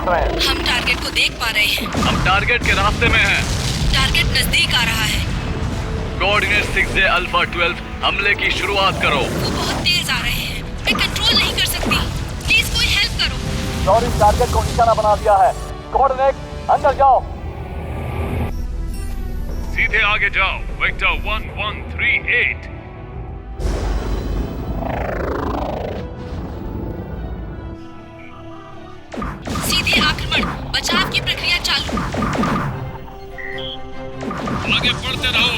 दिख रहे हैं। हम टारगेट को देख पा रहे हैं। हम टारगेट के रास्ते में हैं। टारगेट नजदीक आ रहा है। कोऑर्डिनेट 6J अल्फा 12 हमले की शुरुआत करो। वो बहुत तेज आ रहे हैं, मैं कंट्रोल नहीं कर सकती। प्लीज कोई हेल्प करो। लॉरी टारगेट को निशाना बना दिया है। कोऑर्डिनेट अंदर जाओ। सीधे आगे जाओ। वेक्टर 1138। सीधे आक्रमण, बचाव की प्रक्रिया चालू। आगे बढ़ते रहो।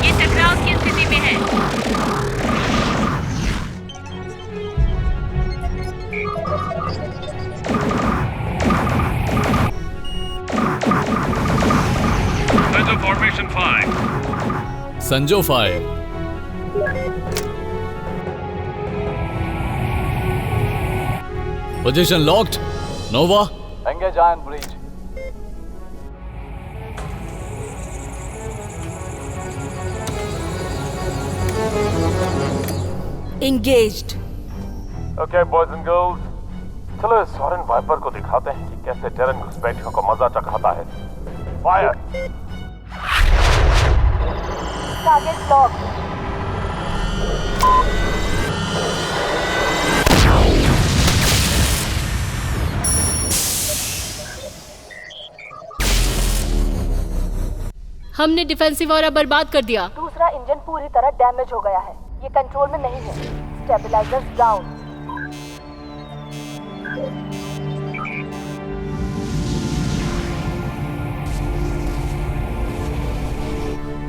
ये टकराव की स्थिति में है। फॉर्मेशन 5। संजो 5। Position locked. Nova engage iron bridge. Engaged. Okay boys and girls, चलो इस सॉरेन वाइपर को दिखाते हैं कि कैसे टेरन घुसपैठियों को मजा चखाता है। फायर। Target locked. हमने डिफेंसिव ऑरा बर्बाद कर दिया। दूसरा इंजन पूरी तरह डैमेज हो गया है। ये कंट्रोल में नहीं है। Stabilisers down.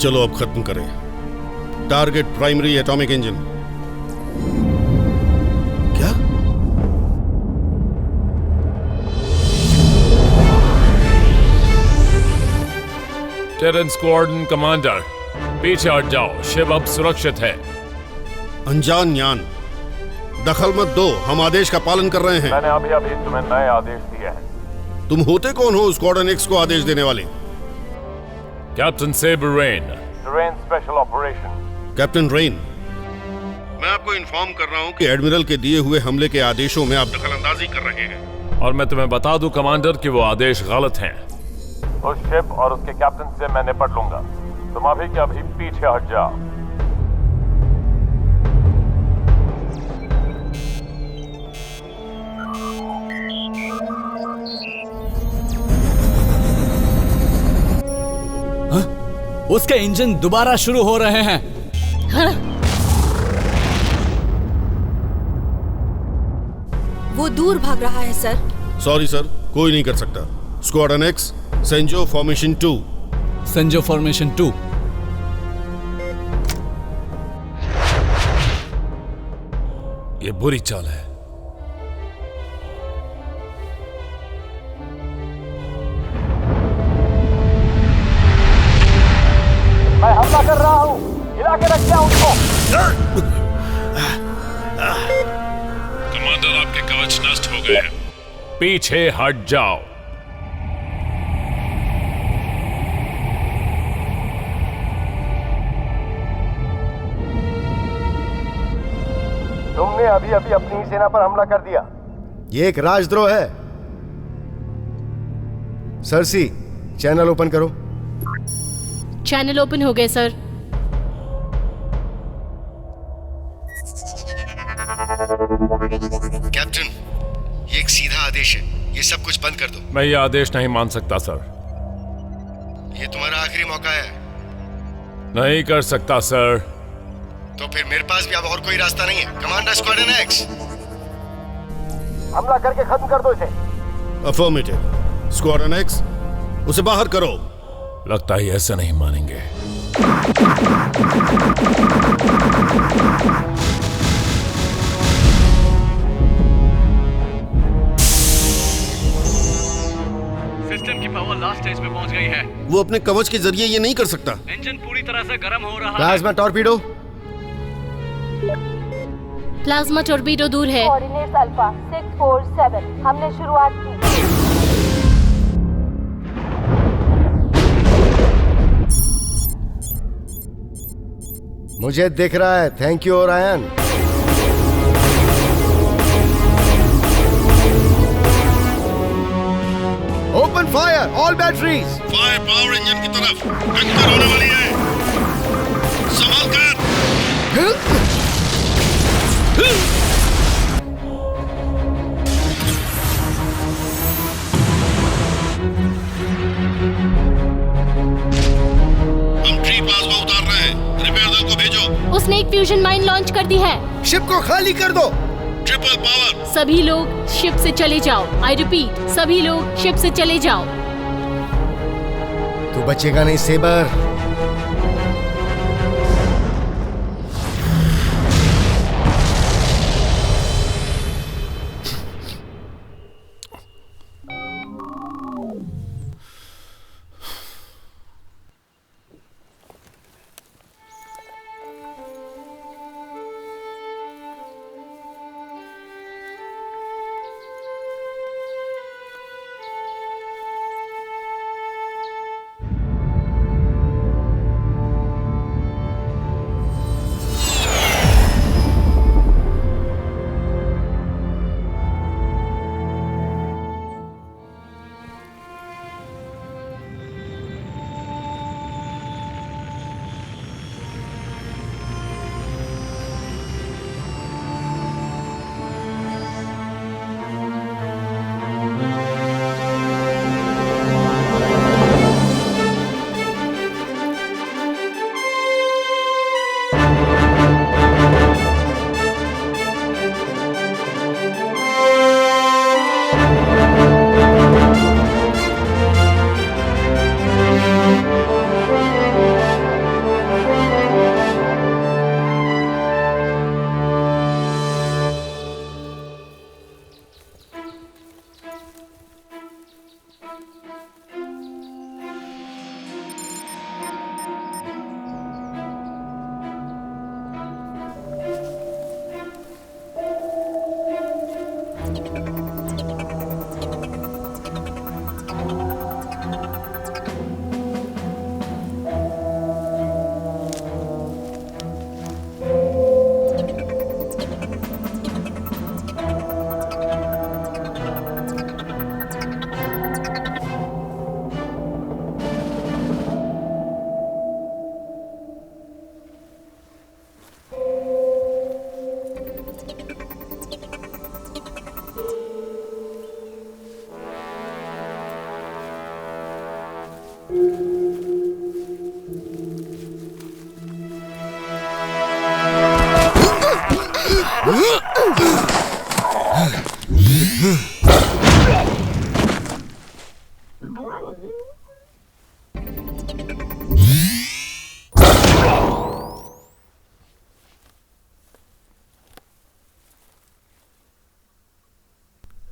चलो अब खत्म करें। Target primary atomic engine. क्या? टेरन स्क्वाड्रन कमांडर, पीछे हट जाओ। शिप अब सुरक्षित है। अनजान यान, दखल मत दो। हम आदेश का पालन कर रहे हैं। मैंने अभी अभी तुम्हें नए आदेश दिए हैं। तुम होते कौन हो स्क्वाड्रन एक्स को आदेश देने वाले? Captain Saber Rain. Terrain special operation. Captain Rain, मैं आपको इन्फॉर्म कर रहा हूं कि एडमिरल के दिए हुए हमले के आदेशों में आप दखलंदाजी कर रहे हैं। और मैं तुम्हें बता दूं कमांडर कि वो आदेश गलत हैं। उस शिप और उसके कैप्टन से मैं निपट लूंगा। तुम अभी के अभी पीछे हट जाओ। उसके इंजन दोबारा शुरू हो रहे हैं। वो दूर भाग रहा है सर। सॉरी सर, कोई नहीं कर सकता। स्क्वाड्रन एक्स, सेंजो फॉर्मेशन 2। संजो फॉर्मेशन 2। ये बुरी चाल है। मैं हमला कर रहा हूँ। हिला के रखिए उनको। कमांडर, आपके कवच नष्ट हो गए हैं। पीछे हट जाओ। तुमने अभी अभी अपनी ही सेना पर हमला कर दिया। ये एक राजद्रोह है। सरसी, चैनल ओपन करो। चैनल ओपन हो गए सर। कैप्टन, ये एक सीधा आदेश है। ये सब कुछ बंद कर दो। मैं ये आदेश नहीं मान सकता सर। ये तुम्हारा आखिरी मौका है। नहीं कर सकता सर। तो फिर मेरे पास भी अब और कोई रास्ता नहीं है। कमांडर स्क्वाड्रन एक्स, हमला करके खत्म कर दो इसे। अफर्मेटिव। स्क्वाड्रन एक्स, उसे बाहर करो। लगता है ऐसे नहीं मानेंगे। सिस्टम की पावर लास्ट स्टेज पे पहुंच गई है। वो अपने कवच के जरिए ये नहीं कर सकता। इंजन पूरी तरह से गर्म हो रहा है। Plasma torpedo. प्लाज्मा टॉर्पीडो दूर है। Coordinates alpha 647। हमने शुरुआत की। मुझे दिख रहा है। Thank you Orion. Open fire all batteries. Fire power engine की तरफ टक्कर होने वाली है। संभल कर। हम ट्री प्लाज्मा उतार रहे हैं। रिपेयर दल को भेजो। उसने एक फ्यूजन माइन लॉन्च कर दी है। शिप को खाली कर दो। Triple power. सभी लोग शिप से चले जाओ। आई रिपीट, सभी लोग शिप से चले जाओ। तू बचेगा नहीं सेबर।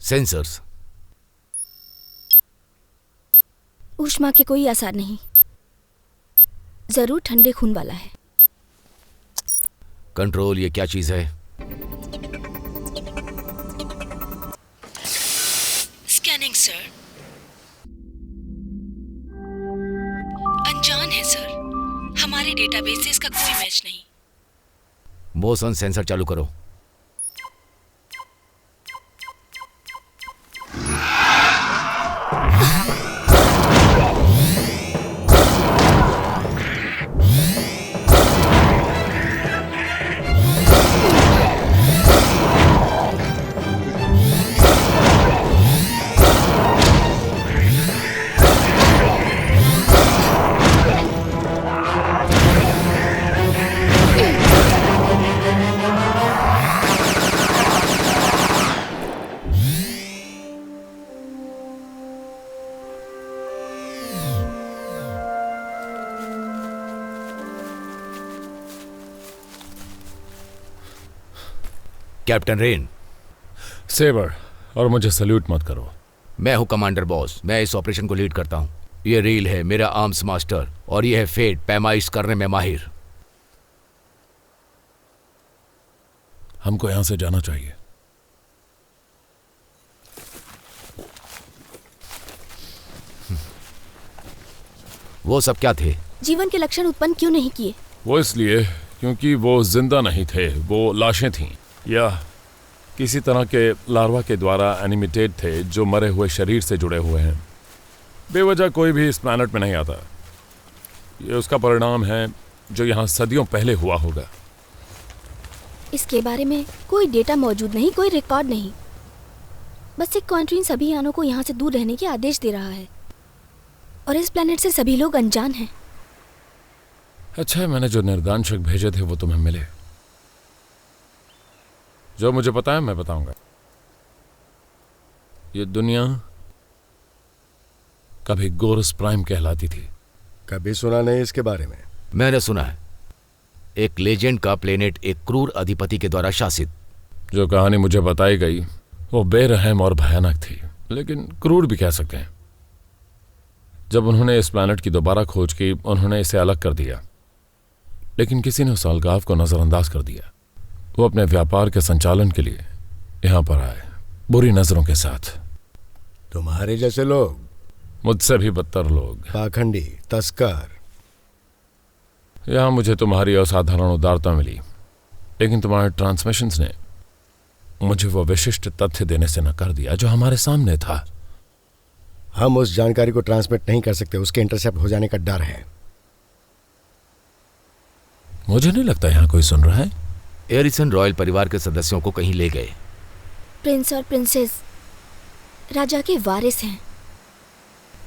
सेंसर्स। ऊष्मा के कोई आसार नहीं। जरूर ठंडे खून वाला है। कंट्रोल, ये क्या चीज है? Scanning sir. अनजान है सर। हमारे डेटाबेस से इसका कोई मैच नहीं। मोशन सेंसर चालू करो। Captain rain. सेबर, और मुझे सल्यूट मत करो। मैं हूं कमांडर बॉस। मैं इस ऑपरेशन को लीड करता हूं। ये रील है मेरा आर्म्स मास्टर और ये है फेट, पैमाइश करने में माहिर। हमको यहां से जाना चाहिए। वो सब क्या थे? जीवन के लक्षण उत्पन्न क्यों नहीं किए? वो इसलिए क्योंकि वो जिंदा नहीं थे, वो लाशें थीं या किसी तरह के लार्वा के द्वारा एनिमेटेड थे जो मरे हुए शरीर से जुड़े हुए हैं। बेवजह कोई भी इस प्लैनेट में नहीं आता। ये उसका परिणाम है जो यहाँ सदियों पहले हुआ होगा। इसके बारे में कोई डेटा मौजूद नहीं, कोई रिकॉर्ड नहीं। बस एक क्वांट्रीन सभी यानों को यहाँ से दूर रहने के आदेश दे रहा है और इस प्लैनेट से सभी लोग अनजान हैं। अच्छा है मैंने जो निर्दानशक भेजे थे वो तुम्हें मिले। जो मुझे पता है मैं बताऊंगा। ये दुनिया कभी गोरस प्राइम कहलाती थी। कभी सुना नहीं इसके बारे में। मैंने सुना है। एक लेजेंड का प्लेनेट एक क्रूर अधिपति के द्वारा शासित। जो कहानी मुझे बताई गई वो बेरहम और भयानक थी, लेकिन क्रूर भी कह सकते हैं। जब उन्होंने इस प्लैनेट की दोबारा खोज की, उन्होंने इसे अलग कर दिया, लेकिन किसी ने उस अलगाव को नजरअंदाज कर दिया। वो अपने व्यापार के संचालन के लिए यहां पर आए, बुरी नजरों के साथ। तुम्हारे जैसे लोग, मुझसे भी बदतर लोग, पाखंडी, तस्कर। यहां मुझे तुम्हारी असाधारण उदारता मिली, लेकिन तुम्हारे ट्रांसमिशंस ने मुझे वो विशिष्ट तथ्य देने से नकार दिया जो हमारे सामने था। हम उस जानकारी को ट्रांसमिट नहीं कर सकते, उसके इंटरसेप्ट हो जाने का डर है। मुझे नहीं लगता यहां कोई सुन रहा है। एरिसन रॉयल परिवार के सदस्यों को कहीं ले गए। प्रिंस और प्रिंसेस राजा के वारिस हैं।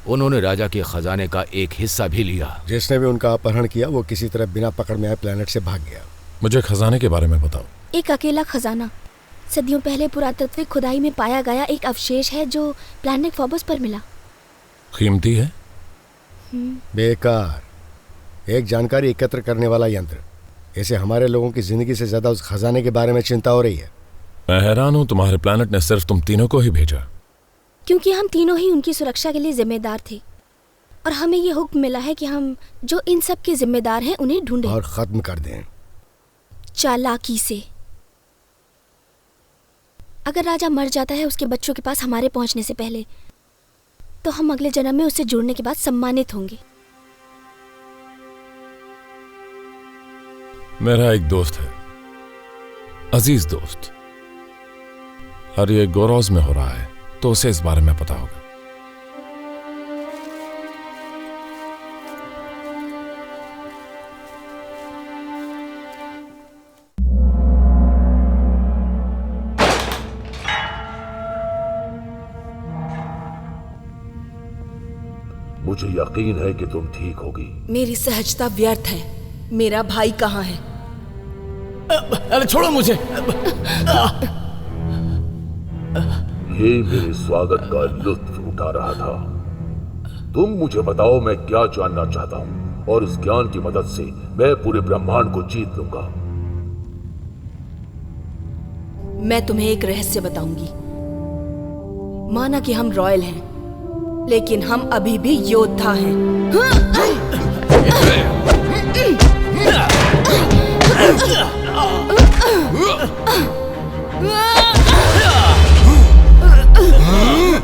उन्होंने राजा के खजाने का एक हिस्सा भी लिया। जिसने भी उनका अपहरण किया वो किसी तरह बिना पकड़ में आए प्लैनेट से भाग गया। मुझे खजाने के बारे में बताओ। एक अकेला खजाना सदियों पहले पुरातत्विक खुदाई में पाया गया एक अवशेष है जो प्लैनेट फोबस पर मिला। कीमती है? बेकार। एक जानकारी एकत्र करने वाला यंत्र। इसे हमारे लोगों की जिंदगी से ज्यादा उस खजाने के बारे में चिंता हो रही है। मैं हैरान हूं तुम्हारे प्लैनेट ने सिर्फ तुम तीनों को ही भेजा। क्योंकि हम तीनों ही उनकी सुरक्षा के लिए जिम्मेदार थे और हमें यह हुक्म मिला है कि हम जो इन सब के जिम्मेदार हैं उन्हें ढूंढें और खत्म कर दें, चालाकी से। अगर राजा मर जाता है उसके बच्चों के पास हमारे पहुंचने से पहले, तो हम अगले जन्म में उससे जुड़ने के बाद सम्मानित होंगे। मेरा एक दोस्त है, अजीज दोस्त, और ये गोरोज में हो रहा है, तो उसे इस बारे में पता होगा। मुझे यकीन है कि तुम ठीक होगी। मेरी सहजता व्यर्थ है। मेरा भाई कहाँ है? अरे छोड़ो मुझे। ये मेरे स्वागत का लुत्फ उठा रहा था। तुम मुझे बताओ मैं क्या जानना चाहता हूँ, और उस ज्ञान की मदद से मैं पूरे ब्रह्मांड को जीत लूंगा। मैं तुम्हें एक रहस्य बताऊंगी। माना कि हम रॉयल हैं, लेकिन हम अभी भी योद्धा हैं।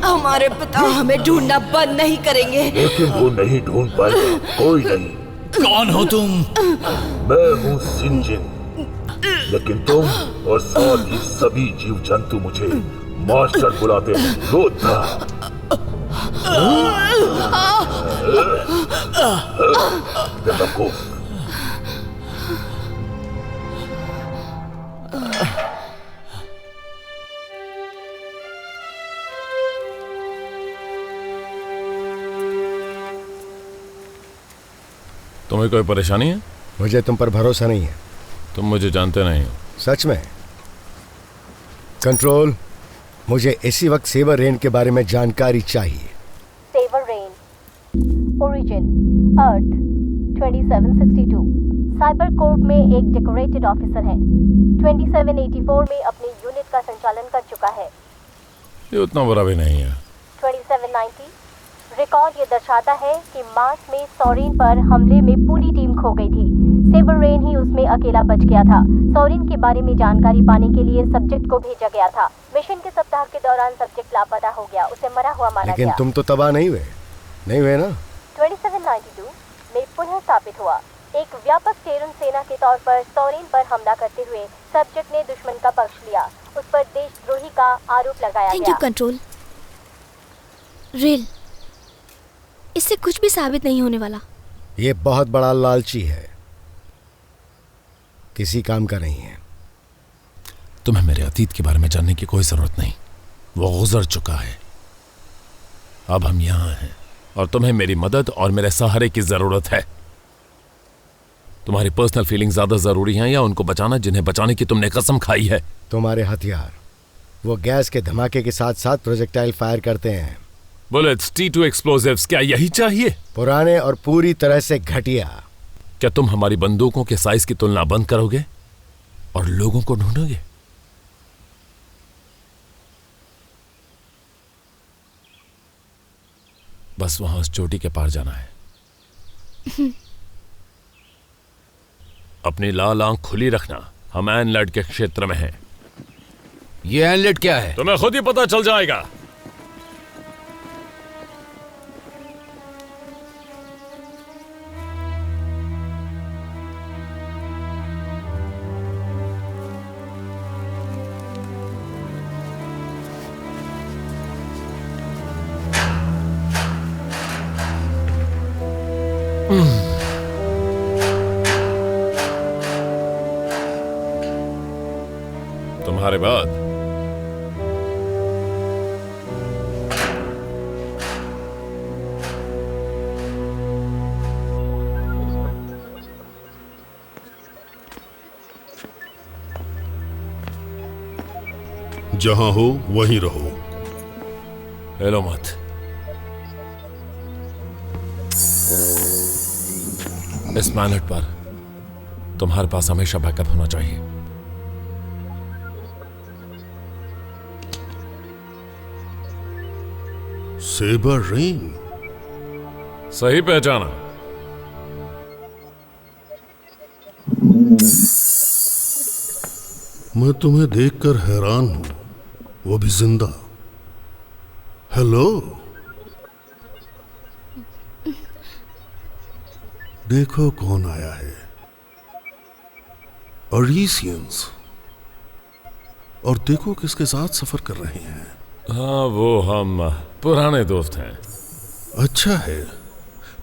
हमारे पिता हमें ढूंढना बंद नहीं करेंगे। लेकिन वो नहीं ढूंढ पाएगा, कोई नहीं। कौन हो तुम? मैं हूँ सिंजिन, लेकिन तुम और साथ ही सभी जीव जंतु मुझे मास्टर बुलाते हैं, योद्धा। तुम्हें कोई परेशानी है? मुझे तुम पर भरोसा नहीं है। तुम मुझे जानते नहीं हो। सच में? कंट्रोल, मुझे इसी वक्त सेवर रेन के बारे में जानकारी चाहिए। सेवर रेन, ओरिजिन अर्थ 2762, साइबर कोर्प में एक डेकोरेटेड ऑफिसर है। 2784 में अपनी यूनिट का संचालन कर चुका है। ये उतना बुरा भी नहीं है। 2790 रिकॉर्ड ये दर्शाता है कि मार्स में सॉरेन पर हमले में पूरी टीम खो गई थी। सेवरेन ही उसमें अकेला बच गया था। सॉरेन के बारे में जानकारी पाने के लिए सब्जेक्ट को भेजा गया था। मिशन के सप्ताह के दौरान सब्जेक्ट लापता हो गया, उसे मरा हुआ माना गया। लेकिन तुम तो तबाह नहीं हुए ना? 2792 में पुनः स्थापित हुआ। एक व्यापक टेरन सेना के तौर पर सॉरेन पर हमला करते हुए सब्जेक्ट ने दुश्मन का पक्ष लिया। उस पर देशद्रोही का आरोप लगाया गया। Thank you control. रेल, इससे कुछ भी साबित नहीं होने वाला। ये बहुत बड़ा लालची है, किसी काम का नहीं है। तुम्हें मेरे अतीत के बारे में जानने की कोई जरूरत नहीं, वो गुजर चुका है। अब हम यहां हैं और तुम्हें मेरी मदद और मेरे सहारे की जरूरत है। तुम्हारी पर्सनल फीलिंग ज्यादा जरूरी हैं या उनको बचाना जिन्हें बचाने की तुमने कसम खाई है? तुम्हारे हथियार वो गैस के धमाके के साथ साथ प्रोजेक्टाइल फायर करते हैं। बुलेट्स, T2 एक्सप्लोजिव्स, क्या यही चाहिए? पुराने और पूरी तरह से घटिया। क्या तुम हमारी बंदूकों के साइज की तुलना बंद करोगे और लोगों को ढूंढोगे? बस वहां उस चोटी के पार जाना है। अपनी लाल आंख खुली रखना, हम एनलेट के क्षेत्र में हैं। ये एनलेट क्या है? तुम्हें खुद ही पता चल जाएगा। तुम्हारे बाद जहां हो वहीं रहो। हेलो मत। इस प्लैनेट पर तुम्हारे पास हमेशा बैकअप होना चाहिए। सेवरेन, सही पहचाना। मैं तुम्हें देखकर हैरान हूं, वो भी जिंदा। हेलो, देखो कौन आया है। अरीसियंस, और देखो किसके साथ सफर कर रहे हैं। हाँ, वो हम पुराने दोस्त हैं। अच्छा है,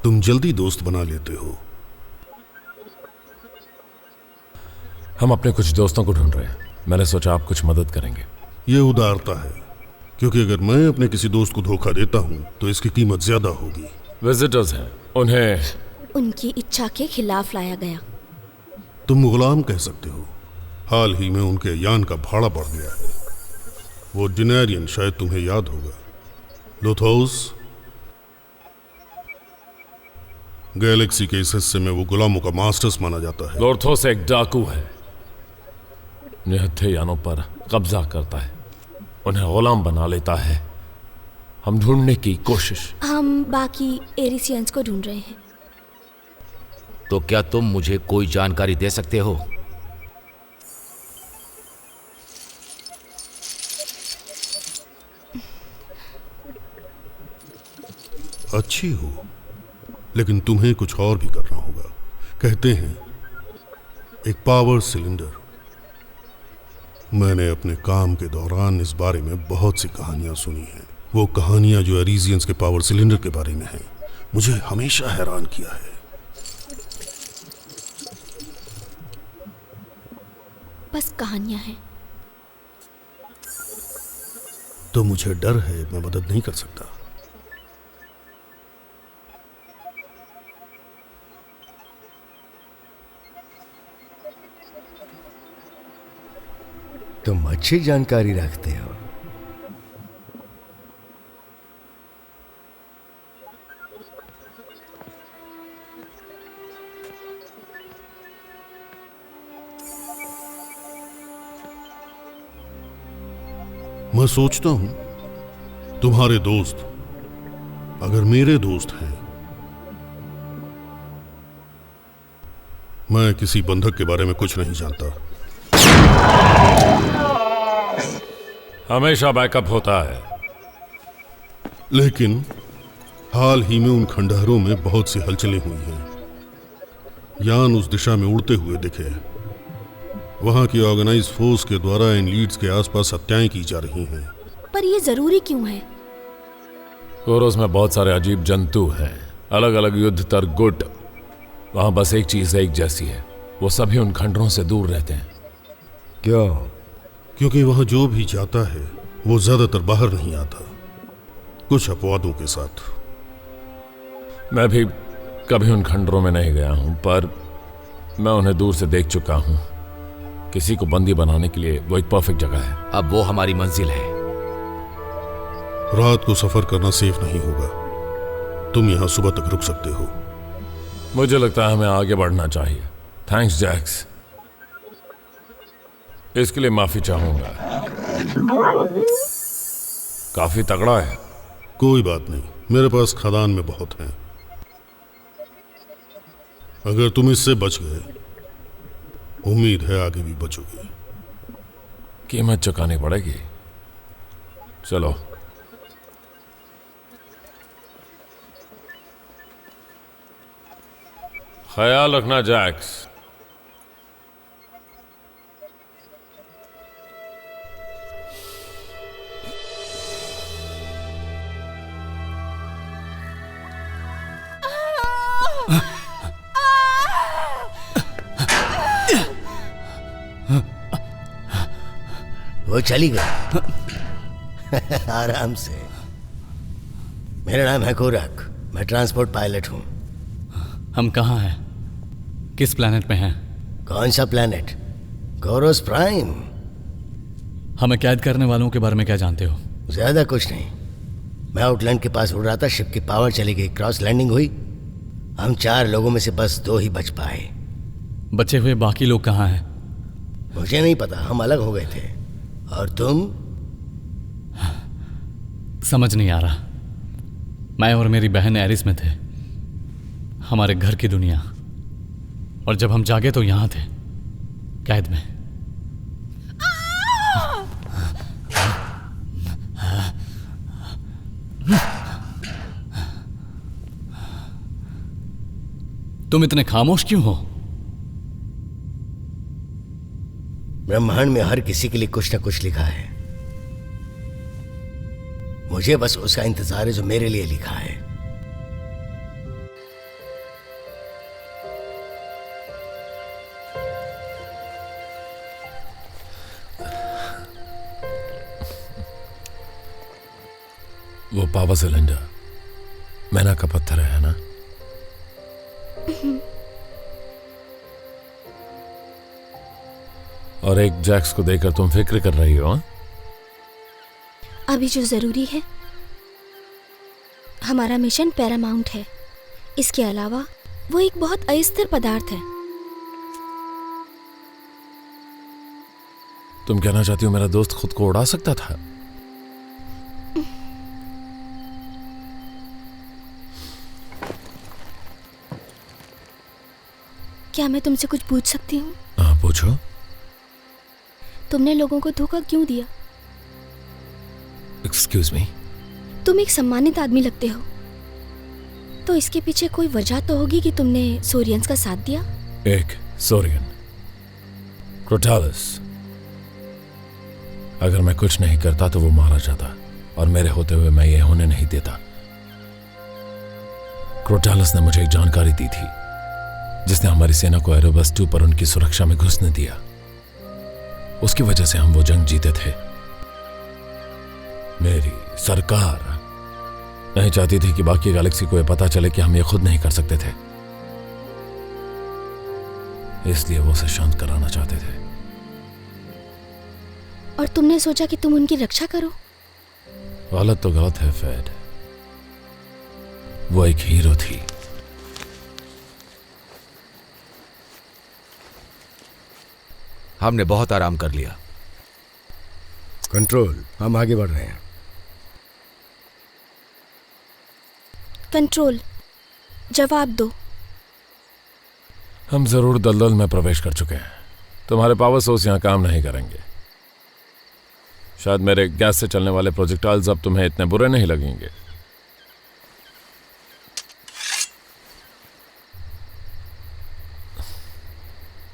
तुम जल्दी दोस्त बना लेते हो। हम अपने कुछ दोस्तों को ढूंढ रहे हैं। मैंने सोचा आप कुछ मदद करेंगे। ये उदारता है, क्योंकि अगर मैं अपने किसी दोस्त को धोखा देता हूं तो इसकी कीमत ज्यादा होगी। विजिटर्स हैं, उन्हें उनकी इच्छा के खिलाफ लाया गया। तुम गुलाम कह सकते हो। हाल ही में उनके यान का भाड़ा बढ़ गया है। वो डिनेरियन, शायद तुम्हें याद होगा। लोथोस, गैलेक्सी के इस हिस्से में वो गुलामों का मास्टर्स माना जाता है। लोथोस एक डाकू है, निहत्थे यानों पर कब्जा करता है, उन्हें गुलाम बना लेता है। हम ढूंढने की कोशिश। हम बाकी एरिसियंस को ढूंढ रहे हैं। तो क्या तुम मुझे कोई जानकारी दे सकते हो? अच्छी हो, लेकिन तुम्हें कुछ और भी करना होगा। कहते हैं एक पावर सिलेंडर। मैंने अपने काम के दौरान इस बारे में बहुत सी कहानियां सुनी हैं। वो कहानियां जो एरिजियंस के पावर सिलेंडर के बारे में हैं, मुझे हमेशा हैरान किया है। बस कहानियां हैं। तो मुझे डर है, मैं मदद नहीं कर सकता। तुम अच्छी जानकारी रखते हो। मैं सोचता हूं तुम्हारे दोस्त अगर मेरे दोस्त हैं मैं किसी बंधक के बारे में कुछ नहीं जानता। हमेशा बैकअप होता है। लेकिन हाल ही में उन खंडहरों में बहुत सी हलचलें हुई हैं। यान उस दिशा में उड़ते हुए दिखे। वहां की ऑर्गेनाइज फोर्स के द्वारा इन लीड्स के आसपास हत्याएं की जा रही हैं। पर ये जरूरी क्यों है? कोरोस में बहुत सारे अजीब जंतु हैं, अलग अलग युद्ध तर गुट। वहां बस एक चीज एक जैसी है, वो सभी उन खंडरों से दूर रहते हैं। क्यों? क्योंकि वहां जो भी जाता है वो ज्यादातर बाहर नहीं आता, कुछ अपवादों के साथ। मैं भी कभी उन खंडरों में नहीं गया हूं, पर मैं उन्हें दूर से देख चुका हूं। किसी को बंदी बनाने के लिए वो एक परफेक्ट जगह है। अब वो हमारी मंजिल है। रात को सफर करना सेफ नहीं होगा। तुम यहां सुबह तक रुक सकते हो। मुझे लगता है हमें आगे बढ़ना चाहिए। थैंक्स जैक्स, इसके लिए माफी चाहूंगा। काफी तगड़ा है। कोई बात नहीं, मेरे पास खदान में बहुत हैं। अगर तुम इससे बच गए, उम्मीद है आगे भी बचोगे। कीमत चुकानी पड़ेगी। चलो। ख्याल रखना जैक्स। वो चली गई। आराम से। मेरा नाम है कोरक, मैं ट्रांसपोर्ट पायलट हूँ। हम कहाँ हैं? किस प्लेनेट में हैं? कौन सा प्लेनेट? कोरोस प्राइम। हमें कैद करने वालों के बारे में क्या जानते हो? ज्यादा कुछ नहीं। मैं आउटलैंड के पास उड़ रहा था, शिप की पावर चली गई, क्रॉस लैंडिंग हुई। हम 4 लोगों में से बस 2 ही बच पाए। बचे हुए बाकी लोग कहाँ हैं? मुझे नहीं पता, हम अलग हो गए थे। और तुम? समझ नहीं आ रहा। मैं और मेरी बहन एरिस में थे, हमारे घर की दुनिया, और जब हम जागे तो यहां थे, कैद में। तुम इतने खामोश क्यों हो? ब्रह्मांड में हर किसी के लिए कुछ न कुछ लिखा है। मुझे बस उसका इंतजार है जो मेरे लिए लिखा है। वो पावर सिलेंडर मैना का पत्थर है ना? और एक जैक्स को देखकर तुम फिक्र कर रही हो? अभी जो जरूरी है, हमारा मिशन पैरामाउंट है। इसके अलावा वो एक बहुत अस्थिर पदार्थ है। तुम कहना चाहती हो मेरा दोस्त खुद को उड़ा सकता था? क्या मैं तुमसे कुछ पूछ सकती हूँ? हाँ, पूछो। तुमने लोगों को धोखा क्यों दिया? Excuse me? तुम एक सम्मानित आदमी लगते हो, तो इसके पीछे कोई वजह तो होगी कि तुमने सोरियंस का साथ दिया। एक सोरियन, क्रोटालस। अगर मैं कुछ नहीं करता तो वो मारा जाता, और मेरे होते हुए मैं ये होने नहीं देता। क्रोटालस ने मुझे एक जानकारी दी थी जिसने हमारी सेना को एरोबस 2 पर उनकी सुरक्षा में घुसने दिया। उसकी वजह से हम वो जंग जीते थे। मेरी सरकार नहीं चाहती थी कि बाकी गैलेक्सी को यह पता चले कि हम ये खुद नहीं कर सकते थे, इसलिए वो उसे शांत कराना चाहते थे। और तुमने सोचा कि तुम उनकी रक्षा करो? गलत तो गलत है फेड। वो एक हीरो थी। हमने बहुत आराम कर लिया। कंट्रोल, हम आगे बढ़ रहे हैं। कंट्रोल, जवाब दो। हम जरूर दलदल में प्रवेश कर चुके हैं। तुम्हारे पावर सोर्स यहां काम नहीं करेंगे। शायद मेरे गैस से चलने वाले प्रोजेक्टाइल्स अब तुम्हें इतने बुरे नहीं लगेंगे।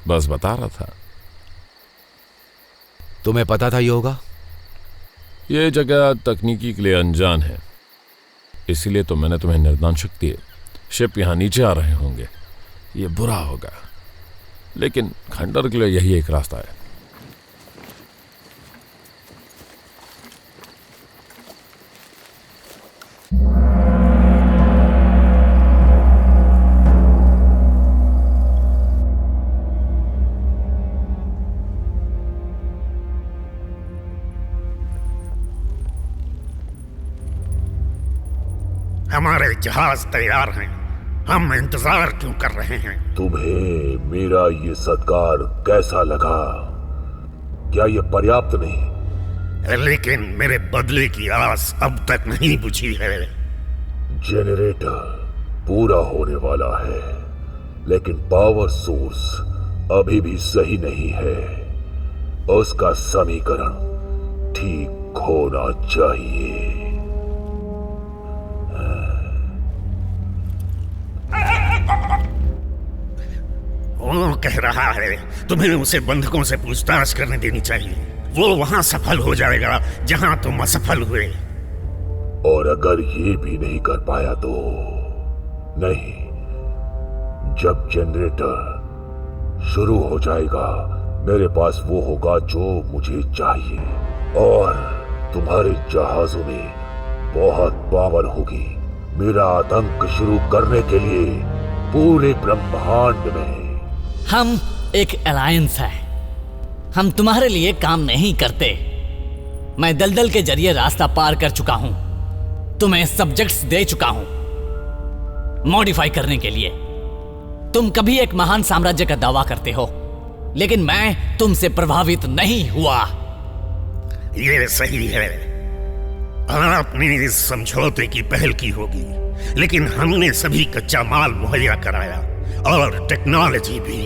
बस बता रहा था। तुम्हें पता था ये होगा? ये जगह तकनीकी के लिए अनजान है, इसीलिए तो मैंने तुम्हें निर्दान शक्ति दी। शिप यहां नीचे आ रहे होंगे, ये बुरा होगा, लेकिन खंडर के लिए यही एक रास्ता है। हमारे जहाज तैयार हैं, हम इंतजार क्यों कर रहे हैं? तुम्हें मेरा ये सत्कार कैसा लगा? क्या ये पर्याप्त नहीं? लेकिन मेरे बदले की आस अब तक नहीं बुझी है। जेनरेटर पूरा होने वाला है, लेकिन पावर सोर्स अभी भी सही नहीं है। उसका समीकरण ठीक होना चाहिए। वो कह रहा है तुम्हें उसे बंधकों से पूछताछ करने देनी चाहिए। वो वहां सफल हो जाएगा जहां तुम असफल हुए। और अगर ये भी नहीं कर पाया तो नहीं, जब जनरेटर शुरू हो जाएगा मेरे पास वो होगा जो मुझे चाहिए, और तुम्हारे जहाजों में बहुत पावर होगी मेरा आतंक शुरू करने के लिए पूरे ब्रह्मांड में। हम एक अलायंस है, हम तुम्हारे लिए काम नहीं करते। मैं दलदल के जरिए रास्ता पार कर चुका हूं, तुम्हें सब्जेक्ट्स दे चुका हूं मॉडिफाई करने के लिए। तुम कभी एक महान साम्राज्य का दावा करते हो, लेकिन मैं तुमसे प्रभावित नहीं हुआ। ये सही है, आपने इस समझौते की पहल की होगी, लेकिन हमने सभी कच्चा माल मुहैया कराया और टेक्नोलॉजी भी।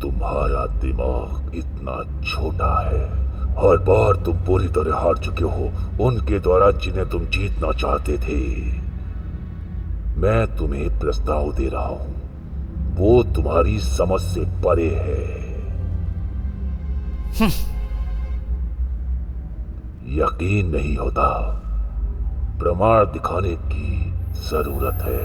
तुम्हारा दिमाग इतना छोटा है। हर बार तुम पूरी तरह हार चुके हो उनके द्वारा जिन्हें तुम जीतना चाहते थे। मैं तुम्हें प्रस्ताव दे रहा हूं, वो तुम्हारी समझ से परे है। यकीन नहीं होता, प्रमाण दिखाने की जरूरत है।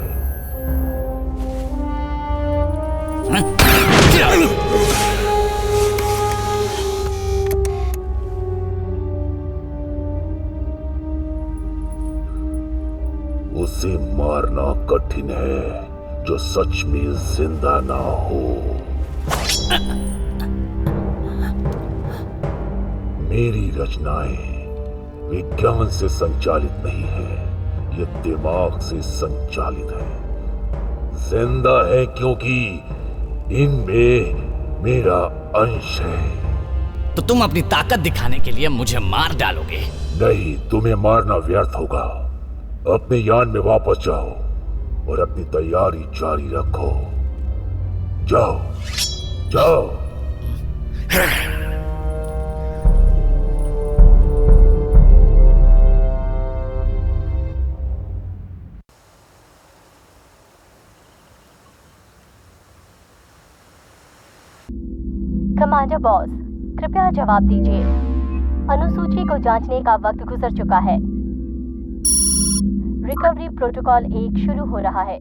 उसे मारना कठिन है जो सच में जिंदा ना हो। मेरी रचनाएं विज्ञान से संचालित नहीं है, ये दिमाग से संचालित है। जिंदा है क्योंकि इनमें मेरा अंश है। तो तुम अपनी ताकत दिखाने के लिए मुझे मार डालोगे? नहीं, तुम्हें मारना व्यर्थ होगा। अपने यान में वापस जाओ और अपनी तैयारी जारी रखो। जाओ जाओ। कमांडर बॉस, कृपया जवाब दीजिए। अनुसूची को जांचने का वक्त गुजर चुका है। रिकवरी प्रोटोकॉल 1 शुरू हो रहा है।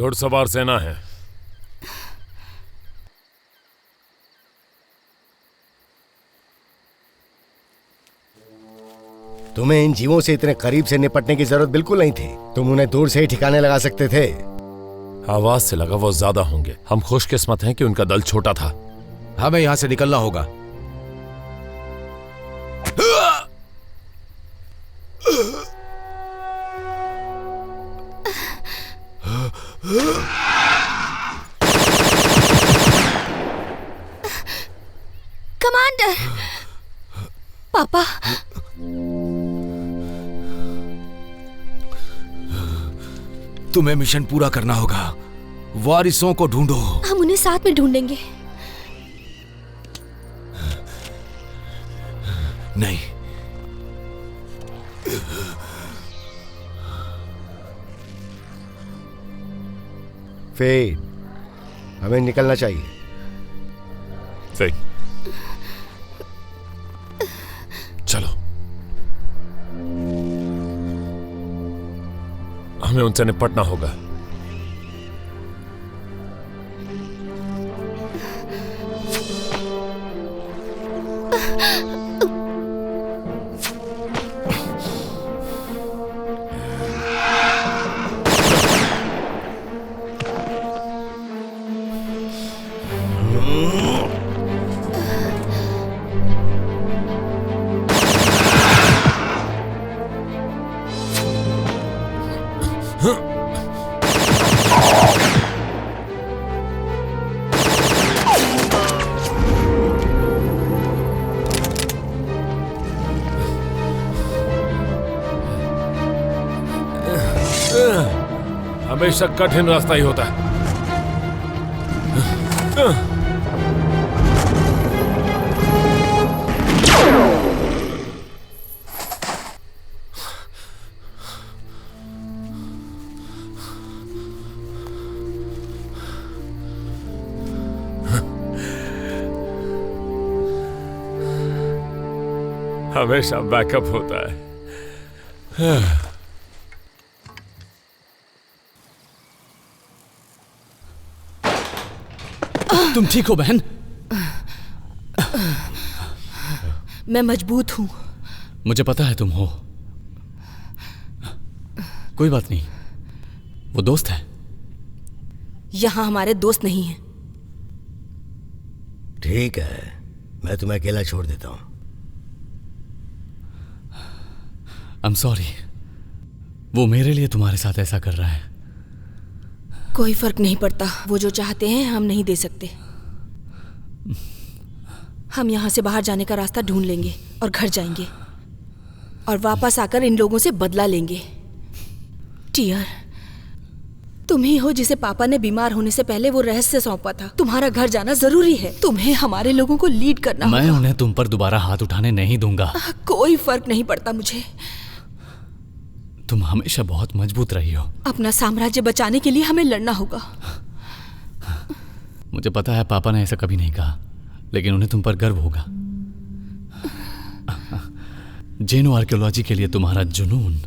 घुड़सवार सेना है। तुम्हें इन जीवों से इतने करीब से निपटने की जरूरत बिल्कुल नहीं थी। तुम उन्हें दूर से ही ठिकाने लगा सकते थे। आवाज से लगा वो ज्यादा होंगे। हम खुशकिस्मत हैं कि उनका दल छोटा था। हमें यहां से निकलना होगा। कमांडर, पापा। तुम्हें मिशन पूरा करना होगा। वारिसों को ढूंढो। हम उन्हें साथ में ढूंढेंगे। नहीं, फेड, हमें निकलना चाहिए। सही, चलो। हमें उनसे निपटना होगा। हमेशा कठिन रास्ता ही होता है। हमेशा बैकअप होता है। तुम ठीक हो बहन? मैं मजबूत हूं। मुझे पता है तुम हो। कोई बात नहीं, वो दोस्त है। यहां हमारे दोस्त नहीं हैं। ठीक है, मैं तुम्हें अकेला छोड़ देता हूं। I'm sorry, वो मेरे लिए तुम्हारे साथ ऐसा कर रहा है। कोई फर्क नहीं पड़ता। वो जो चाहते हैं हम नहीं दे सकते। हम यहाँ से बाहर जाने का रास्ता ढूंढ लेंगे और घर जाएंगे और वापस आकर इन लोगों से बदला लेंगे। टियर, तुम ही हो जिसे पापा ने बीमार होने से पहले वो रहस्य सौंपा था। तुम्हारा घर जाना जरूरी है। तुम्हें हमारे लोगों को लीड करना होगा। मैं उन्हें तुम पर दोबारा हाथ उठाने नहीं दूंगा। कोई फर्क नहीं पड़ता मुझे। तुम हमेशा बहुत मजबूत रही हो। अपना साम्राज्य बचाने के लिए हमें लड़ना होगा। मुझे पता है पापा ने ऐसा कभी नहीं कहा, लेकिन उन्हें तुम पर गर्व होगा। जेनो आर्कियोलॉजी के लिए तुम्हारा जुनून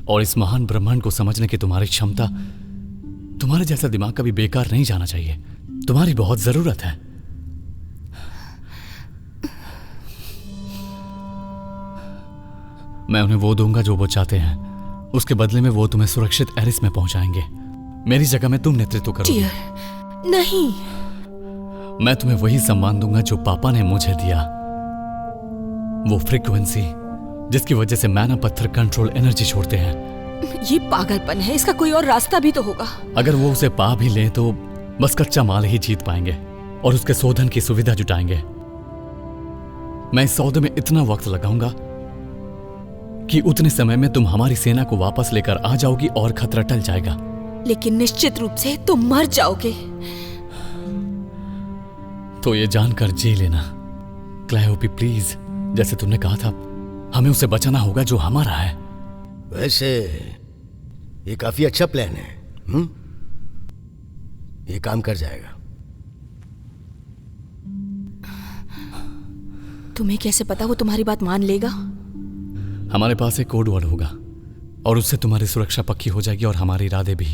और इस महान ब्रह्मांड को समझने की तुम्हारी क्षमता, तुम्हारे जैसा दिमाग कभी बेकार नहीं जाना चाहिए। तुम्हारी बहुत जरूरत है। मैं उन्हें वो दूंगा जो वो चाहते हैं। उसके बदले में वो तुम्हें सुरक्षित एरिस में पहुंचाएंगे। मेरी जगह में तुम नेतृत्व करोगे। नहीं, मैं तुम्हें वही सम्मान दूंगा जो पापा ने मुझे दिया। वो फ्रीक्वेंसी जिसकी वजह से मैना पत्थर कंट्रोल एनर्जी छोड़ते हैं। ये पागलपन है। इसका कोई और रास्ता भी तो होगा। अगर वो उसे पा भी ले तो बस कच्चा माल ही जीत पाएंगे और उसके शोधन की सुविधा जुटाएंगे। मैं इस सौदे में इतना वक्त लगाऊंगा कि उतने समय में तुम हमारी सेना को वापस लेकर आ जाओगी और खतरा टल जाएगा। लेकिन निश्चित रूप से तुम मर जाओगे। तो ये जानकर जी लेना क्लायोपी प्लीज, जैसे तुमने कहा था, हमें उसे बचाना होगा जो हमारा है। वैसे ये काफी अच्छा प्लान है। ये काम कर जाएगा। तुम्हें कैसे पता वो तुम्हारी बात मान लेगा? हमारे पास एक कोड वर्ड होगा और उससे तुम्हारी सुरक्षा पक्की हो जाएगी और हमारे इरादे भी।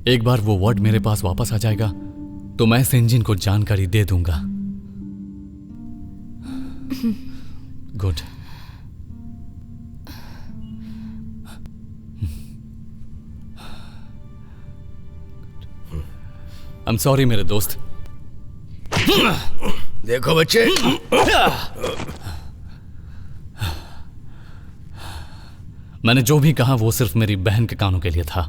एक बार वो वर्ड मेरे पास वापस आ जाएगा तो मैं इस इंजन को जानकारी दे दूंगा। गुड। आई एम सॉरी मेरे दोस्त। देखो बच्चे, मैंने जो भी कहा वो सिर्फ मेरी बहन के कानों के लिए था।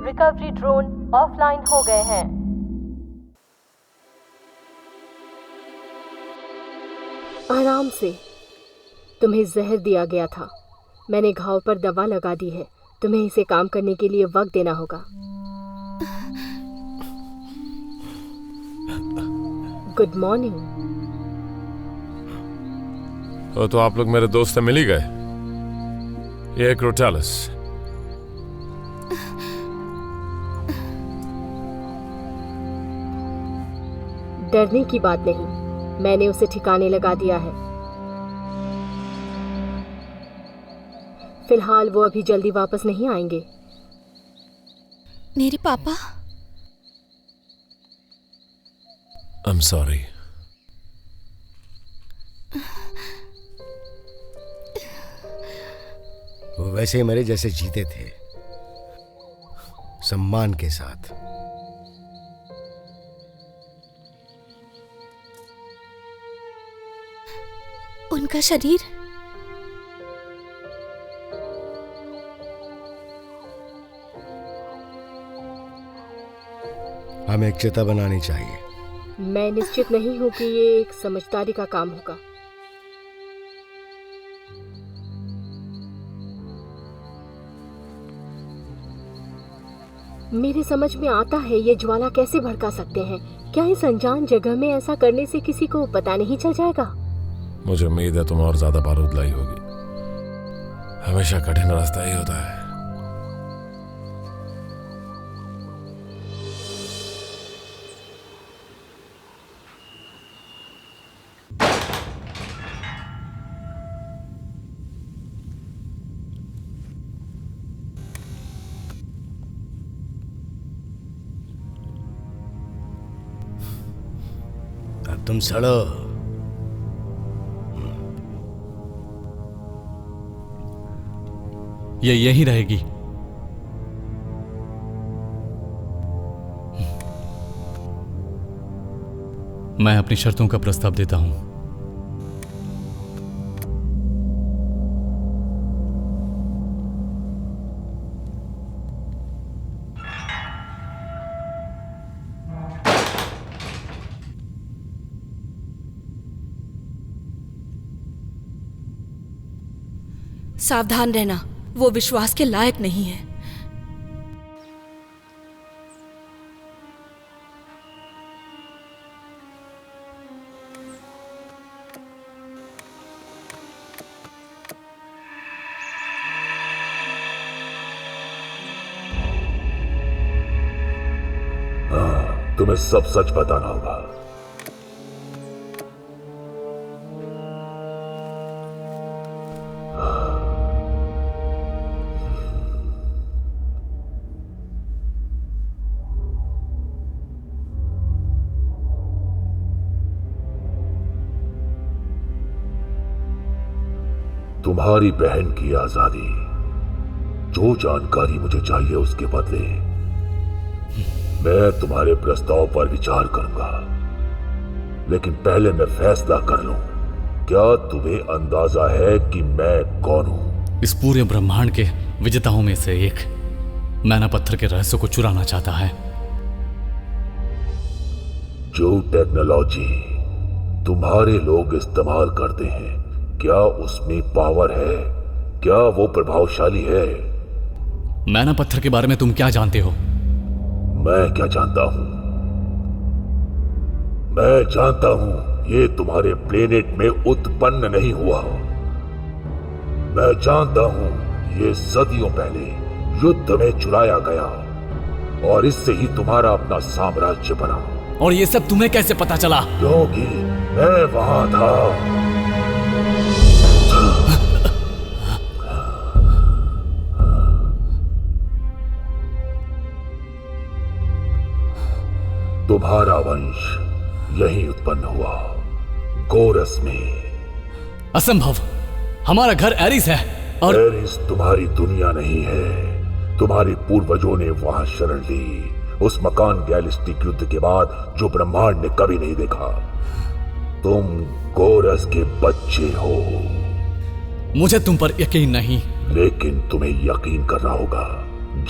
रिकवरी ड्रोन ऑफलाइन हो गए हैं। आराम से। तुम्हें जहर दिया गया था। मैंने घाव पर दवा लगा दी है। तुम्हें इसे काम करने के लिए वक्त देना होगा। Good morning. तो आप लोग मेरे दोस्त से मिल ही गए। ये क्रोटालस। डरने की बात नहीं, मैंने उसे ठिकाने लगा दिया है। फिलहाल वो अभी जल्दी वापस नहीं आएंगे। मेरे पापा? I'm sorry। वो वैसे मरे जैसे जीते थे, सम्मान के साथ। उनका शरीर? हमें एक चिता बनानी चाहिए। मैं निश्चित नहीं हूं कि ये एक समझदारी का काम होगा। मेरे समझ में आता है ये ज्वाला कैसे भड़का सकते हैं। क्या इस अनजान जगह में ऐसा करने से किसी को पता नहीं चल जाएगा? मुझे उम्मीद है तुम और ज्यादा बारूद लाई होगी। हमेशा कठिन रास्ता ही होता है। अब तुम सड़ो। ये यहीं रहेगी। मैं अपनी शर्तों का प्रस्ताव देता हूं। सावधान रहना, वो विश्वास के लायक नहीं है। हाँ, तुम्हें सब सच बताना होगा। तुम्हारी बहन की आजादी, जो जानकारी मुझे चाहिए उसके बदले मैं तुम्हारे प्रस्ताव पर विचार करूंगा। लेकिन पहले मैं फैसला कर लूं, क्या तुम्हें अंदाजा है कि मैं कौन हूं? इस पूरे ब्रह्मांड के विजेताओं में से एक मैना पत्थर के रहस्य को चुराना चाहता है। जो टेक्नोलॉजी तुम्हारे लोग इस्तेमाल करते हैं, क्या उसमें पावर है? क्या वो प्रभावशाली है? मैना पत्थर के बारे में तुम क्या जानते हो? मैं क्या जानता हूं? मैं जानता हूं ये तुम्हारे प्लेनेट में उत्पन्न नहीं हुआ। मैं जानता हूं ये सदियों पहले युद्ध में चुराया गया और इससे ही तुम्हारा अपना साम्राज्य बना। और ये सब तुम्हें कैसे पता चला? क्योंकि मैं वहां था। तुम्हारा वंश यहीं उत्पन्न हुआ, गोरस में। असंभव, हमारा घर एरिस है और एरिस तुम्हारी दुनिया नहीं है। तुम्हारे पूर्वजों ने वहां शरण ली, उस मकान गैलिस्टिक युद्ध के बाद जो ब्रह्मांड ने कभी नहीं देखा। तुम गोरस के बच्चे हो। मुझे तुम पर यकीन नहीं। लेकिन तुम्हें यकीन करना होगा।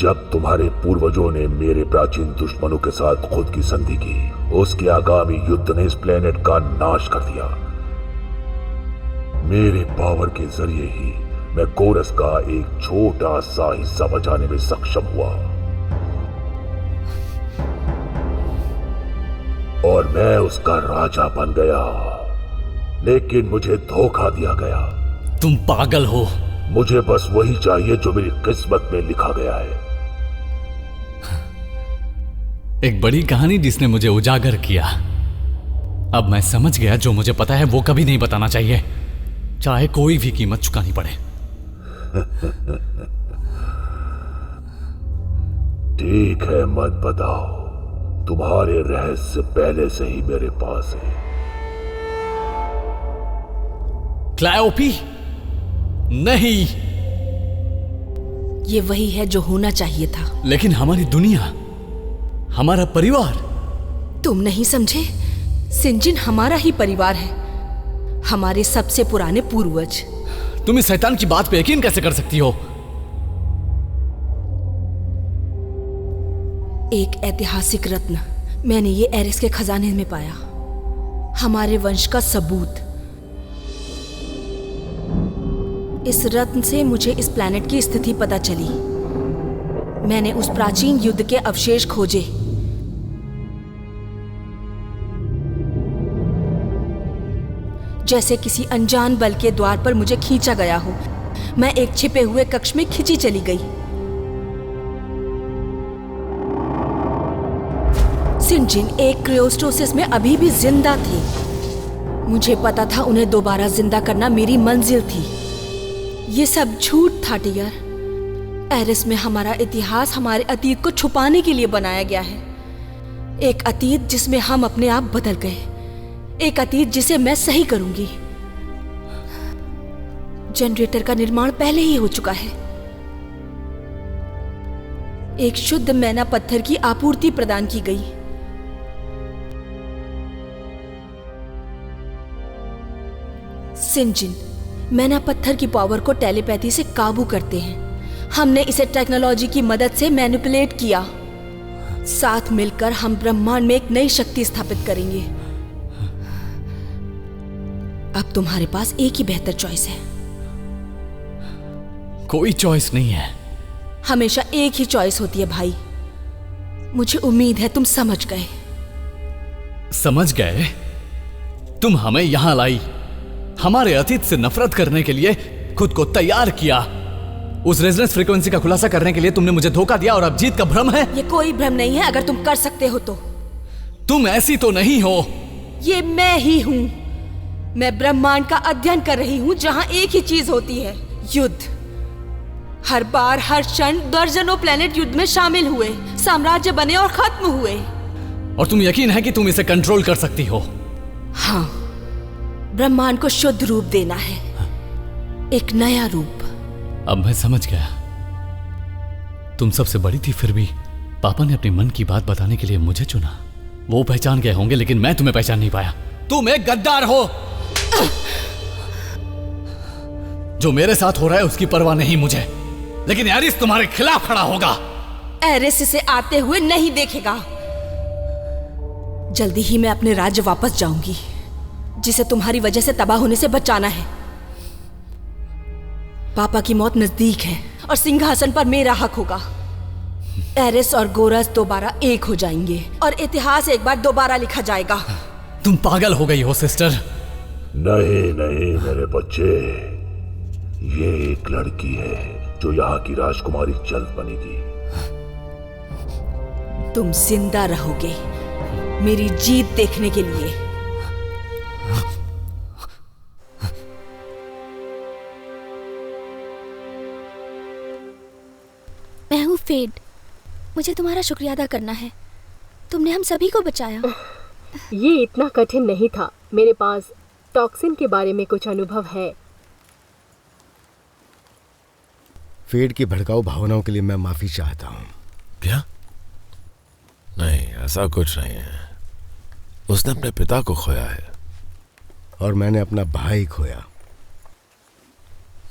जब तुम्हारे पूर्वजों ने मेरे प्राचीन दुश्मनों के साथ खुद की संधि की, उसके आगामी युद्ध ने इस प्लेनेट का नाश कर दिया। मेरे पावर के जरिए ही मैं गोरस का एक छोटा सा हिस्सा बचाने में सक्षम हुआ और मैं उसका राजा बन गया। लेकिन मुझे धोखा दिया गया। तुम पागल हो। मुझे बस वही चाहिए जो मेरी किस्मत में लिखा गया है। एक बड़ी कहानी जिसने मुझे उजागर किया। अब मैं समझ गया, जो मुझे पता है वो कभी नहीं बताना चाहिए, चाहे कोई भी कीमत चुकानी पड़े। ठीक है, मत बताओ। तुम्हारे रहस्य पहले से ही मेरे पास है। क्लायोपी, नहीं। ये वही है जो होना चाहिए था। लेकिन हमारी दुनिया, हमारा परिवार। तुम नहीं समझे? सिंजिन हमारा ही परिवार है, हमारे सबसे पुराने पूर्वज। तुम इस शैतान की बात पे यकीन कैसे कर सकती हो? एक ऐतिहासिक रत्न मैंने ये एरिस के खजाने में पाया, हमारे वंश का सबूत। इस रत्न से मुझे इस प्लैनेट की स्थिति पता चली। मैंने उस प्राचीन युद्ध के अवशेष खोजे। जैसे किसी अनजान बल के द्वार पर मुझे खींचा गया हो, मैं एक छिपे हुए कक्ष में खींची चली गई। सिंजिन एक क्रायोस्टोसिस में अभी भी जिंदा थे। मुझे पता था उन्हें दोबारा जिंदा करना मेरी मंजिल थी। ये सब झूठ था टियर। एरिस में हमारा इतिहास हमारे अतीत को छुपाने के लिए बनाया गया है। एक अतीत जिसमें हम अपने आप बदल गए, एक अतीत जिसे मैं सही करूंगी। जनरेटर का निर्माण पहले ही हो चुका है। एक शुद्ध मैना पत्थर की आपूर्ति प्रदान की गई। सिंजिन मैना पत्थर की पावर को टेलीपैथी से काबू करते हैं। हमने इसे टेक्नोलॉजी की मदद से मैनिपुलेट किया। साथ मिलकर हम ब्रह्मांड में एक नई शक्ति स्थापित करेंगे। अब तुम्हारे पास एक ही बेहतर चॉइस है। कोई चॉइस नहीं है। हमेशा एक ही चॉइस होती है भाई। मुझे उम्मीद है तुम समझ गए। समझ गए? तुम हमें यहां लाई, हमारे अतीत से नफरत करने के लिए खुद को तैयार किया। उस रेजोनेंस फ्रीक्वेंसी का खुलासा करने के लिए तुमने मुझे धोखा दिया और अब जीत का भ्रम है। ये कोई भ्रम नहीं है, अगर तुम कर सकते हो तो। तुम ऐसी तो नहीं हो। ये मैं ही हूं। मैं ब्रह्मांड का अध्ययन कर रही हूं, जहां एक ही चीज होती है, युद्ध। हर बार हर क्षण दर्जनों प्लेनेट युद्ध में शामिल हुए, साम्राज्य बने और खत्म हुए। और तुम यकीन है कि तुम इसे कंट्रोल कर सकती हो? हाँ, ब्रह्मांड को शुद्ध रूप देना है, एक नया रूप। अब मैं समझ गया। तुम सबसे बड़ी थी, फिर भी पापा ने अपने मन की बात बताने के लिए मुझे चुना। वो पहचान गए होंगे, लेकिन मैं तुम्हें पहचान नहीं पाया। तुम एक गद्दार हो। जो मेरे साथ हो रहा है उसकी परवाह नहीं मुझे, लेकिन एरिस तुम्हारे खिलाफ खड़ा होगा। एरिस इसे आते हुए नहीं देखेगा। जल्दी ही मैं अपने राज्य वापस जाऊंगी, जिसे तुम्हारी वजह से तबाह होने से बचाना है। पापा की मौत नजदीक है और सिंहासन पर मेरा हक होगा। एरिस और गोरस दोबारा एक हो जाएंगे और इतिहास एक बार दोबारा लिखा जाएगा। तुम पागल हो गई हो सिस्टर। नहीं नहीं मेरे बच्चे, ये एक लड़की है जो यहाँ की राजकुमारी जल्द बनेगी। तुम जिंदा रहोगे मेरी जीत देखने के लिए। मैं हूँ फेड। मुझे तुम्हारा शुक्रिया अदा करना है। तुमने हम सभी को बचाया। ये इतना कठिन नहीं था। मेरे पास टॉक्सिन के बारे में कुछ अनुभव है। फेड की भड़काऊ भावनाओं के लिए मैं माफी चाहता हूँ। क्या? नहीं, ऐसा कुछ नहीं है। उसने अपने पिता को खोया है। और मैंने अपना भाई खोया।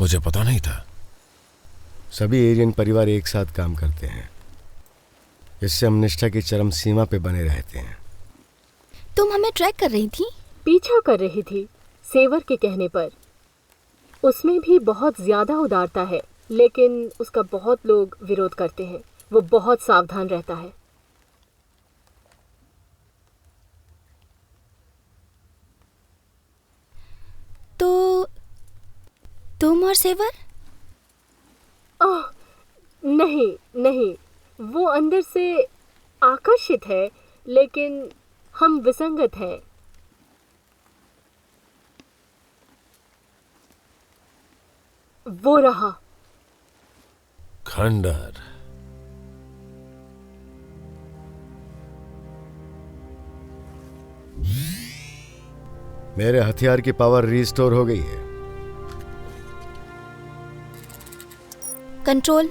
मुझे पता नहीं था। सभी एरियन परिवार एक साथ काम करते हैं। इससे हम निष्ठा की चरम सीमा पे बने रहते हैं। तुम हमें ट्रैक कर रही थी? पीछा कर रही थी, सेवर के कहने पर। उसमें भी बहुत ज्यादा उदारता है, लेकिन उसका बहुत लोग विरोध करते हैं। वो बहुत सावधान रहता है। तो तुम और सेवर? ओह नहीं नहीं, वो अंदर से आकर्षित है, लेकिन हम विसंगत हैं। वो रहा। खंडर। मेरे हथियार की पावर रिस्टोर हो गई है। कंट्रोल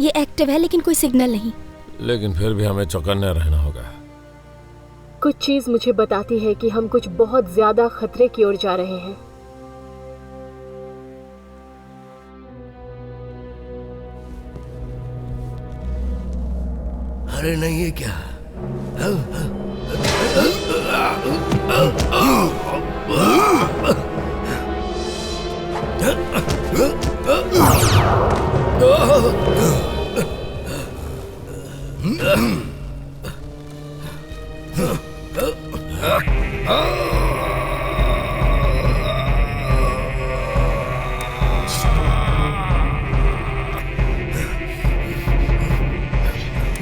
ये एक्टिव है, लेकिन कोई सिग्नल नहीं। लेकिन फिर भी हमें चौकन्ने रहना होगा। कुछ चीज मुझे बताती है कि हम कुछ बहुत ज्यादा खतरे की ओर जा रहे हैं। अरे नहीं, ये क्या?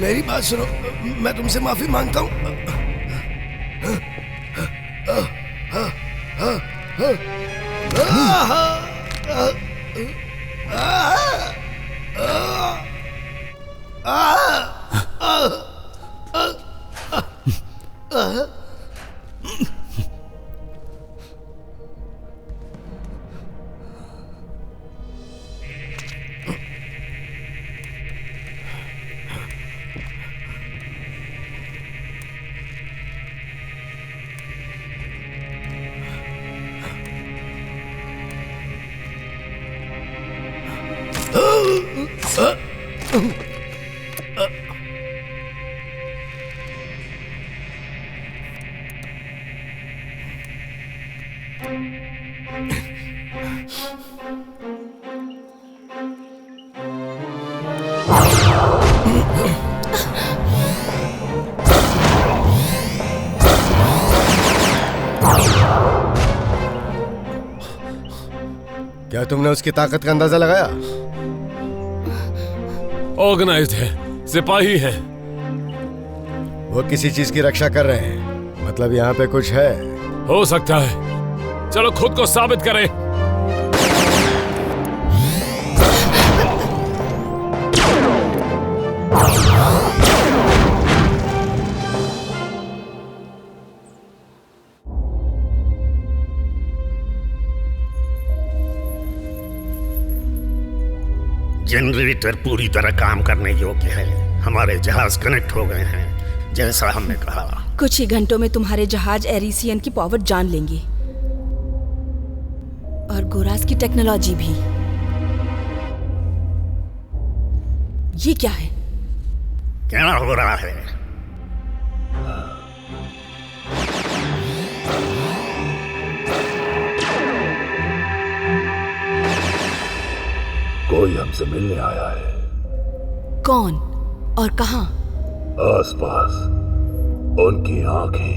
मेरी बात सुनो, मैं तुमसे माफी मांगता हूँ। क्या तुमने उसकी ताकत का अंदाजा लगाया? ऑर्गेनाइज्ड है, सिपाही है। वो किसी चीज की रक्षा कर रहे हैं, मतलब यहाँ पे कुछ है। हो सकता है। चलो खुद को साबित करें। जनरेटर पूरी तरह काम करने योग्य है। हमारे जहाज कनेक्ट हो गए हैं, जैसा हमने कहा। कुछ ही घंटों में तुम्हारे जहाज एरिसियन की पावर जान लेंगे, और गोरास की टेक्नोलॉजी भी। ये क्या है? क्या हो रहा है? कोई हमसे मिलने आया है। कौन और कहां? आसपास। उनकी आंखें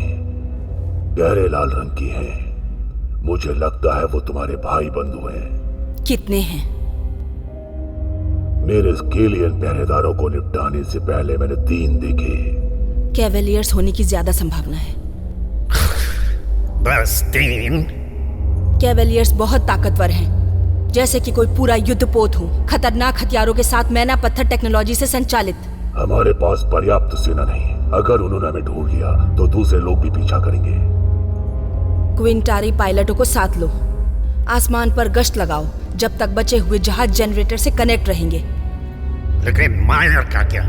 गहरे लाल रंग की हैं। मुझे लगता है वो तुम्हारे भाई बंधु हैं। कितने हैं? मेरे स्केलियन पहरेदारों को निपटाने से पहले मैंने 3 देखे। कैवेलियर्स होने की ज्यादा संभावना है। बस 3? कैवेलियर्स बहुत ताकतवर हैं, जैसे कि कोई पूरा युद्धपोत हो, खतरनाक हथियारों के साथ मैना पत्थर टेक्नोलॉजी से संचालित। हमारे पास पर्याप्त सेना नहीं। अगर उन्होंने हमें ढूंढ लिया तो दूसरे लोग भी पीछा करेंगे। क्विंटारी पायलटों को साथ लो, आसमान पर गश्त लगाओ जब तक बचे हुए जहाज जनरेटर से कनेक्ट रहेंगे। लेकिन मायर का क्या?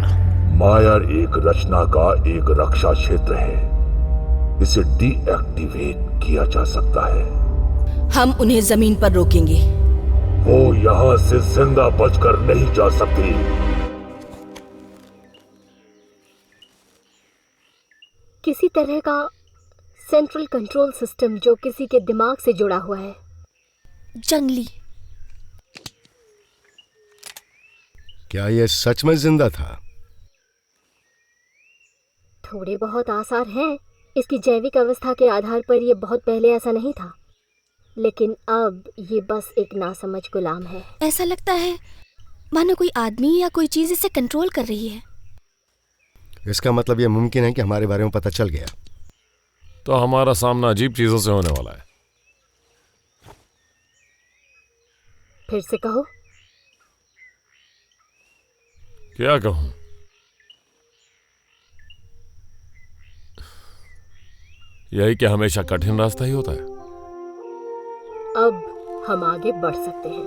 मायर एक रचना का एक रक्षा क्षेत्र है। इसे डीएक्टिवेट किया जा सकता है। हम उन्हें जमीन पर रोकेंगे। वो यहाँ से जिंदा बचकर नहीं जा सकती। किसी तरह का सेंट्रल कंट्रोल सिस्टम जो किसी के दिमाग से जुड़ा हुआ है। जंगली। क्या यह सच में जिंदा था? थोड़े बहुत आसार हैं। इसकी जैविक अवस्था के आधार पर यह बहुत पहले ऐसा नहीं था, लेकिन अब ये बस एक नासमझ गुलाम है। ऐसा लगता है मानो कोई आदमी या कोई चीज इसे कंट्रोल कर रही है। इसका मतलब यह मुमकिन है कि हमारे बारे में पता चल गया तो हमारा सामना अजीब चीजों से होने वाला है। फिर से कहो। क्या कहूं? यही कि हमेशा कठिन रास्ता ही होता है। अब हम आगे बढ़ सकते हैं।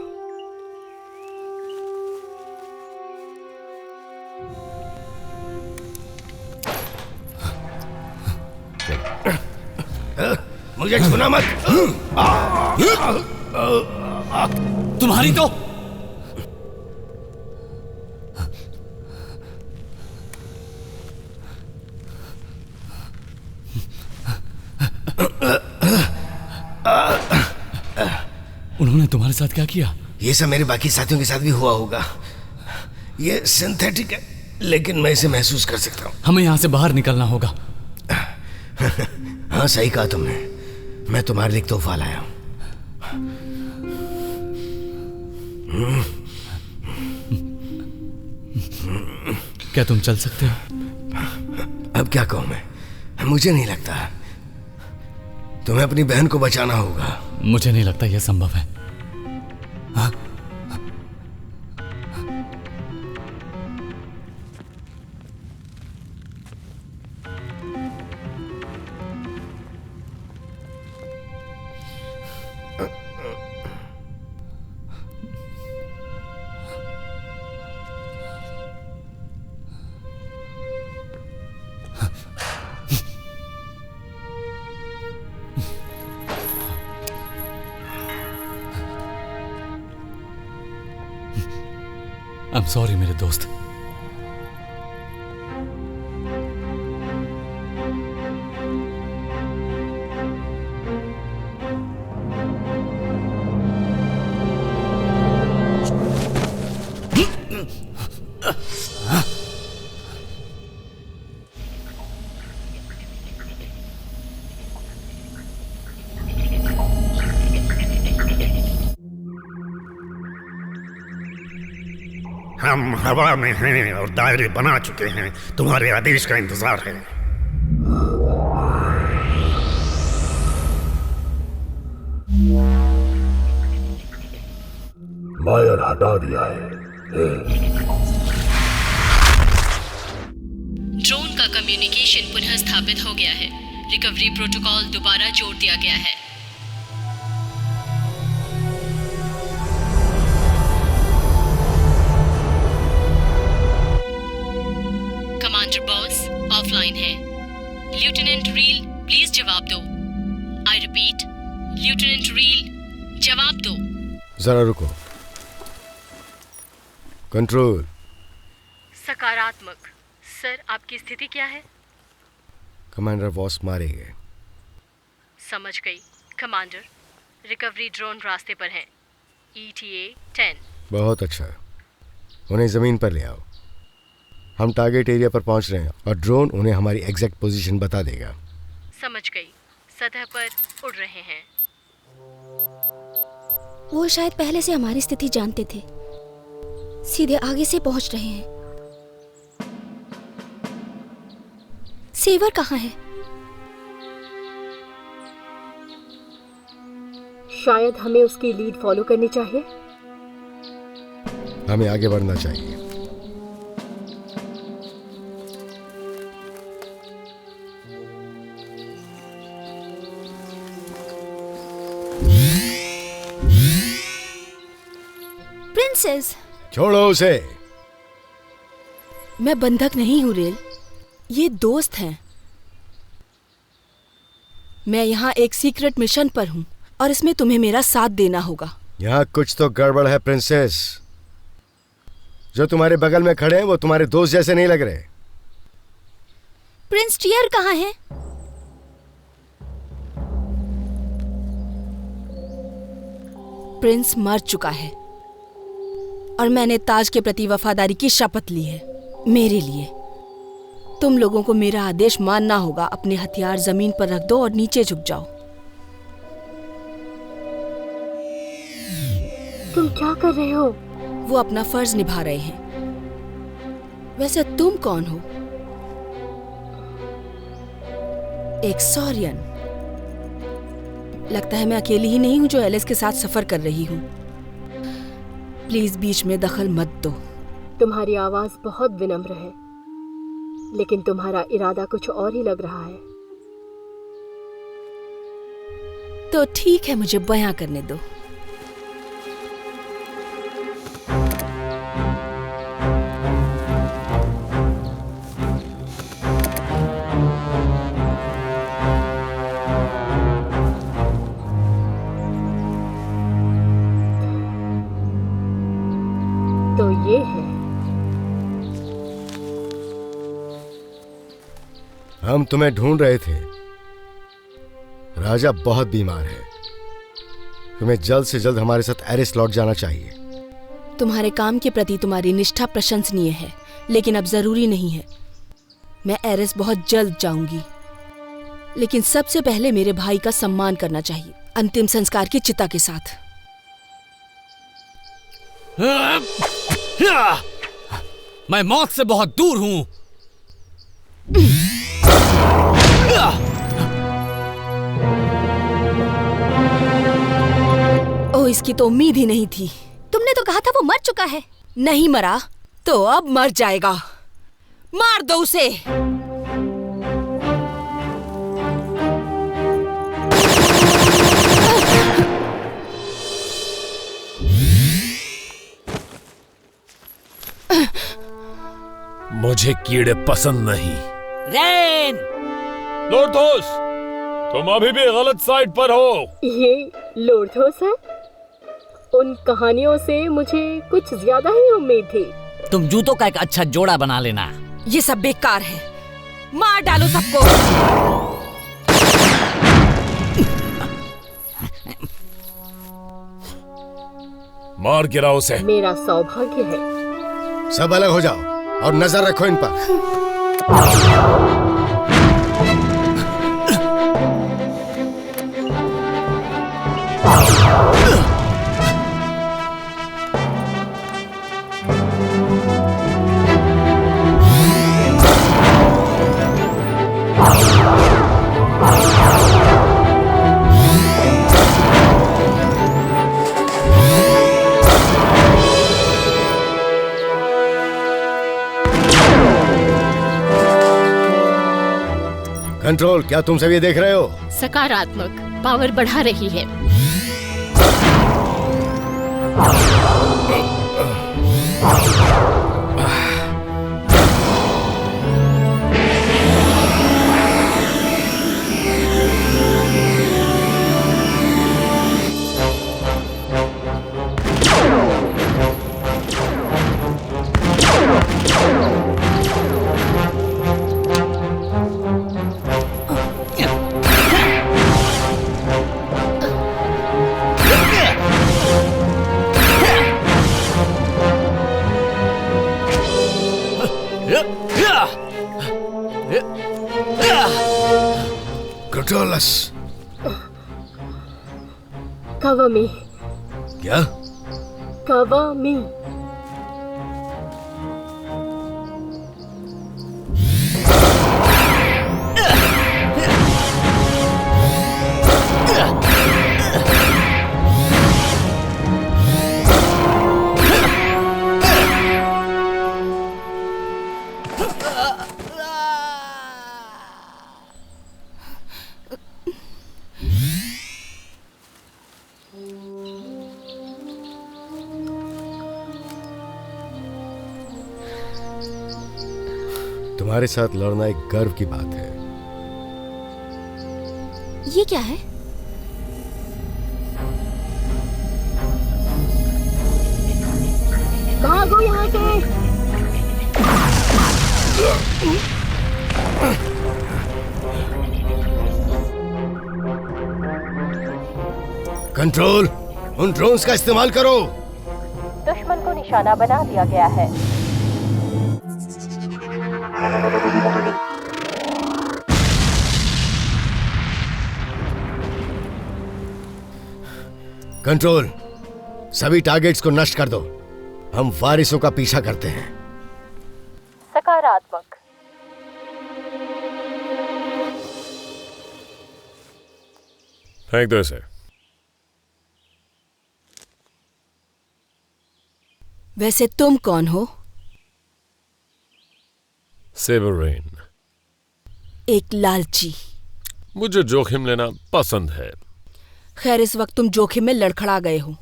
मुझे छूना मत। तुम्हारी तो उन्होंने तुम्हारे साथ क्या किया? ये सब मेरे बाकी साथियों के साथ भी हुआ होगा। ये सिंथेटिक है, लेकिन मैं इसे महसूस कर सकता हूँ। हमें यहाँ से बाहर निकलना होगा। हाँ, सही कहा तुमने। मैं तुम्हारे लिए एक तोहफा लाया हूँ। क्या तुम चल सकते हो? अब क्या कहूँ मैं? मुझे नहीं लगता। तुम्हें अपनी बहन को बचाना होगा। मुझे नहीं लगता यह संभव है। हाँ? I'm sorry मेरे दोस्त। हम हवा में हैं और दायरे बना चुके हैं। तुम्हारे आदेश का इंतजार है। मायर हटा दिया है। ड्रोन का कम्युनिकेशन पुनः स्थापित हो गया है। रिकवरी प्रोटोकॉल दोबारा जोड़ दिया गया है। कमांडर बॉस ऑफलाइन है। लेफ्टिनेंट रील प्लीज जवाब दो। आई रिपीट, लेफ्टिनेंट रील जवाब दो। जरा रुको। कंट्रोल। सकारात्मक। सर, आपकी स्थिति क्या है? कमांडर बॉस मारे गए। समझ गई कमांडर। रिकवरी ड्रोन रास्ते पर है। ETA 10। बहुत अच्छा। उन्हें जमीन पर ले आओ। हम टारगेट एरिया पर पहुंच रहे हैं और ड्रोन उन्हें हमारी एग्जैक्ट पोजीशन बता देगा। समझ गई। सतह पर उड़ रहे हैं। वो शायद पहले से हमारी स्थिति जानते थे। सीधे आगे से पहुंच रहे हैं। सेवर कहाँ है? शायद हमें उसकी लीड फॉलो करनी चाहिए। हमें आगे बढ़ना चाहिए। प्रिंसेस, छोड़ो उसे। मैं बंधक नहीं हूँ रेल, ये दोस्त हैं। मैं यहाँ एक सीक्रेट मिशन पर हूँ और इसमें तुम्हें मेरा साथ देना होगा। यहाँ कुछ तो गड़बड़ है प्रिंसेस। जो तुम्हारे बगल में खड़े हैं वो तुम्हारे दोस्त जैसे नहीं लग रहे। प्रिंस टियर कहाँ है? प्रिंस मर चुका है और मैंने ताज के प्रति वफादारी की शपथ ली है। मेरे लिए तुम लोगों को मेरा आदेश मानना होगा। अपने हथियार जमीन पर रख दो और नीचे झुक जाओ। तुम क्या कर रहे हो? वो अपना फर्ज निभा रहे हैं। वैसे तुम कौन हो? एक सॉरियन। लगता है मैं अकेली ही नहीं हूं जो एलिस के साथ सफर कर रही हूं। प्लीज बीच में दखल मत दो। तुम्हारी आवाज बहुत विनम्र है, लेकिन तुम्हारा इरादा कुछ और ही लग रहा है। तो ठीक है, मुझे बयां करने दो। तो ये है। हम तुम्हें ढूंढ रहे थे। राजा बहुत बीमार है। तुम्हें जल्द से जल्द हमारे साथ एरिस लौट जाना चाहिए। तुम्हारे काम के प्रति तुम्हारी निष्ठा प्रशंसनीय है, लेकिन अब जरूरी नहीं है। मैं एरिस बहुत जल्द जाऊंगी, लेकिन सबसे पहले मेरे भाई का सम्मान करना चाहिए, अंतिम संस्कार की चिता के साथ। मैं मौत से बहुत दूर हूं। ओ, इसकी तो उम्मीद ही नहीं थी। तुमने तो कहा था वो मर चुका है। नहीं मरा तो अब मर जाएगा। मार दो उसे। मुझे कीड़े पसंद नहीं। रेन! लोर्थोस, तुम अभी भी गलत साइड पर हो। ये लोर्थोस है? उन कहानियों से मुझे कुछ ज्यादा ही उम्मीद थी। तुम जूतों का एक अच्छा जोड़ा बना लेना। ये सब बेकार है। मार डालो सबको। मार गिराओ उसे। मेरा सौभाग्य है। सब अलग हो जाओ और नजर रखो इन पर। कंट्रोल, क्या तुम सब ये देख रहे हो? सकारात्मक पावर बढ़ा रही है। क्रोटोलस। कवा मी। क्या? कवा मी। तुम्हारे साथ लड़ना एक गर्व की बात है। ये क्या है? भागो यहाँ से। कंट्रोल, उन ड्रोन्स का इस्तेमाल करो। दुश्मन को निशाना बना दिया गया है। कंट्रोल, सभी टारगेट्स को नष्ट कर दो। हम वारिसों का पीछा करते हैं। सकारात्मक। फेंक दो इसे। वैसे तुम कौन हो? सेवरेन। एक लालची। मुझे जोखिम लेना पसंद है। खैर, इस वक्त तुम जोखिम में लड़खड़ा गए हो।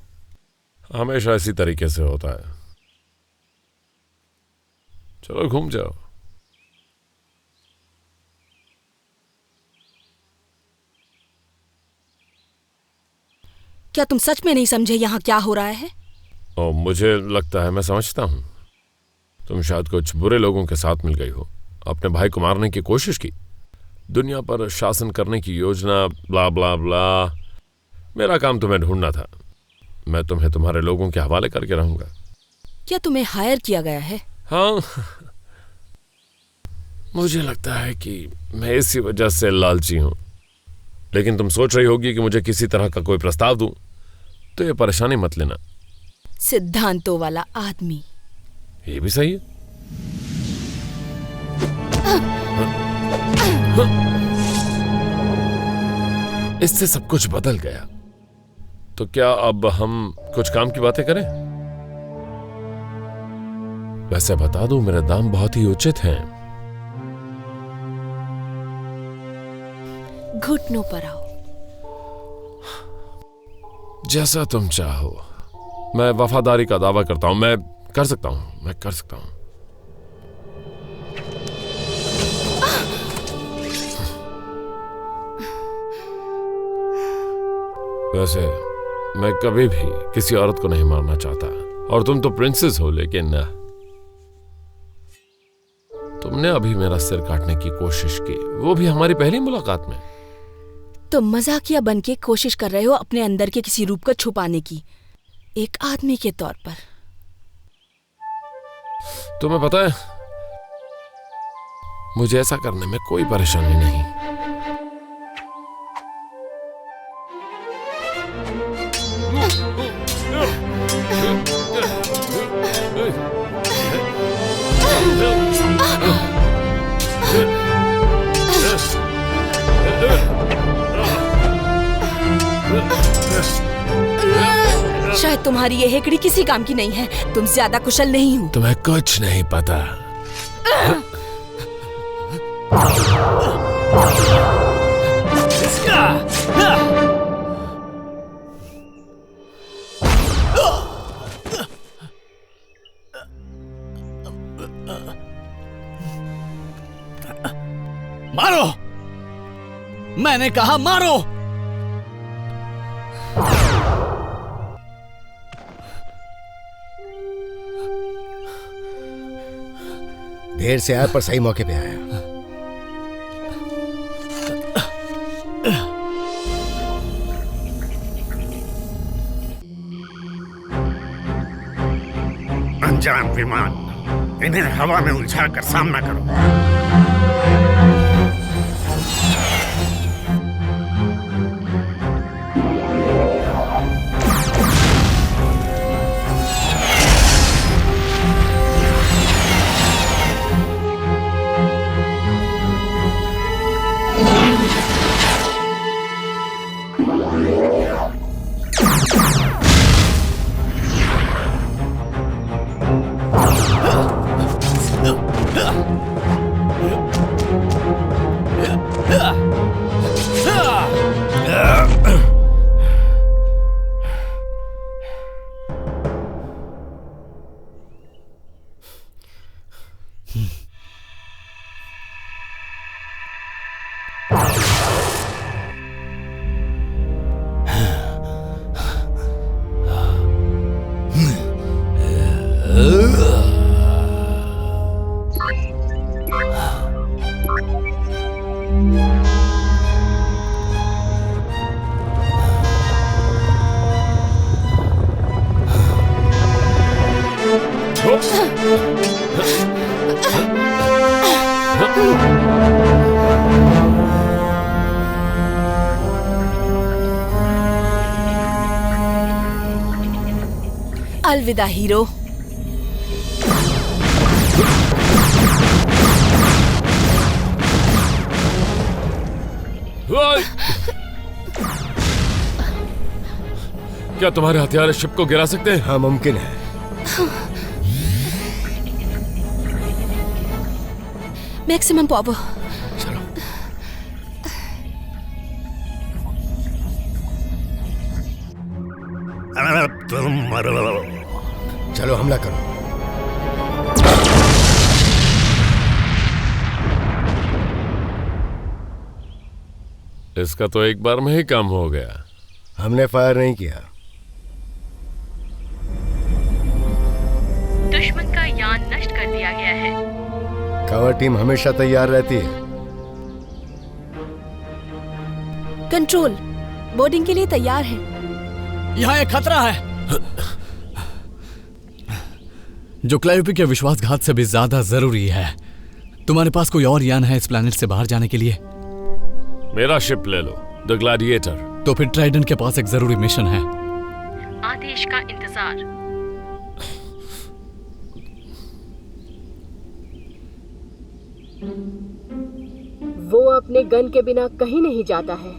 हमेशा इसी तरीके से होता है। चलो घूम जाओ। क्या तुम सच में नहीं समझे यहाँ क्या हो रहा है? और मुझे लगता है मैं समझता हूं। तुम शायद कुछ बुरे लोगों के साथ मिल गई हो, अपने भाई को मारने की कोशिश की, दुनिया पर शासन करने की योजना, ब्ला ब्ला ब्ला। मेरा काम तुम्हें ढूंढना था। मैं तुम्हें तुम्हारे लोगों के हवाले करके रहूंगा। क्या तुम्हें हायर किया गया है? हाँ, मुझे लगता है कि मैं इसी वजह से लालची हूं। लेकिन तुम सोच रही होगी कि मुझे किसी तरह का कोई प्रस्ताव दूं, तो ये परेशानी मत लेना। सिद्धांतों वाला आदमी। ये भी सही है। इससे सब कुछ बदल गया। तो क्या अब हम कुछ काम की बातें करें? वैसे बता दूं, मेरे दाम बहुत ही उचित हैं। घुटनों पर आओ। जैसा तुम चाहो। मैं वफादारी का दावा करता हूं। मैं कर सकता हूं। वैसे मैं कभी भी किसी औरत को नहीं मारना चाहता, और तुम तो प्रिंसेस हो, लेकिन तुमने अभी मेरा सिर काटने की कोशिश की, वो भी हमारी पहली मुलाकात में। तुम मजाकिया बन के कोशिश कर रहे हो अपने अंदर के किसी रूप को छुपाने की, एक आदमी के तौर पर। तुम्हें पता है, मुझे ऐसा करने में कोई परेशानी नहीं। शायद तुम्हारी ये हेकड़ी किसी काम की नहीं है। तुम ज्यादा कुशल नहीं हो। तुम्हें कुछ नहीं पता। मारो! मैंने कहा मारो! देर से आया पर सही मौके पे आया। अनजान विमान, इन्हें हवा में उलझाकर सामना करो। अलविदा हीरो। क्या तुम्हारे हथियार शिप को गिरा सकते हैं? हाँ, मुमकिन है। Maximum power. चलो। अब तुम मरो। चलो हमला करो। इसका तो एक बार में ही काम हो गया। हमने फायर नहीं किया। दुश्मन का यान नष्ट कर दिया गया है। कवर टीम हमेशा तैयार रहती है। कंट्रोल, बोर्डिंग के लिए तैयार है। यहाँ एक खतरा है जो क्लायोपी के विश्वासघात से भी ज्यादा जरूरी है। तुम्हारे पास कोई और यान है इस प्लेनेट से बाहर जाने के लिए? मेरा शिप ले लो, द ग्लैडिएटर। तो फिर ट्राइडेंट के पास एक जरूरी मिशन है। आदेश का इंतजार। वो अपने गन के बिना कहीं नहीं जाता है।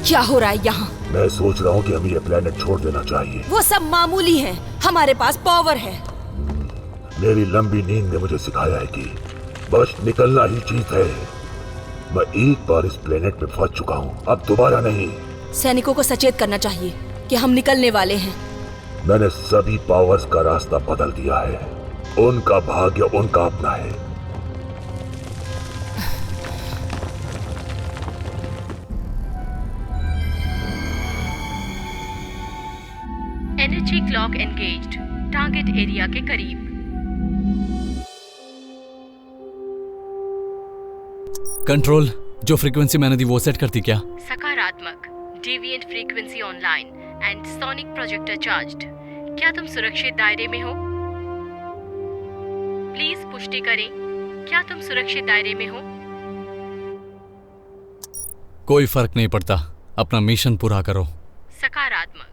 क्या हो रहा है यहाँ? मैं सोच रहा हूँ कि हमें ये प्लेनेट छोड़ देना चाहिए। वो सब मामूली है, हमारे पास पावर है। मेरी लंबी नींद ने मुझे सिखाया है कि बस निकलना ही जीत है। मैं एक बार इस प्लेनेट में फंस चुका हूँ, अब दोबारा नहीं। सैनिकों को सचेत करना चाहिए कि हम निकलने वाले हैं। मैंने सभी पावर्स का रास्ता बदल दिया है। उनका भाग्य उनका अपना है। Energy clock engaged, target area के करीब। कंट्रोल, जो फ्रीक्वेंसी मैंने दी वो सेट करती क्या? सकारात्मक, deviant frequency online and sonic projector charged. क्या तुम सुरक्षित दायरे में हो? प्लीज पुष्टि करें, क्या तुम सुरक्षित दायरे में हो? कोई फर्क नहीं पड़ता, अपना मिशन पूरा करो। सकारात्मक।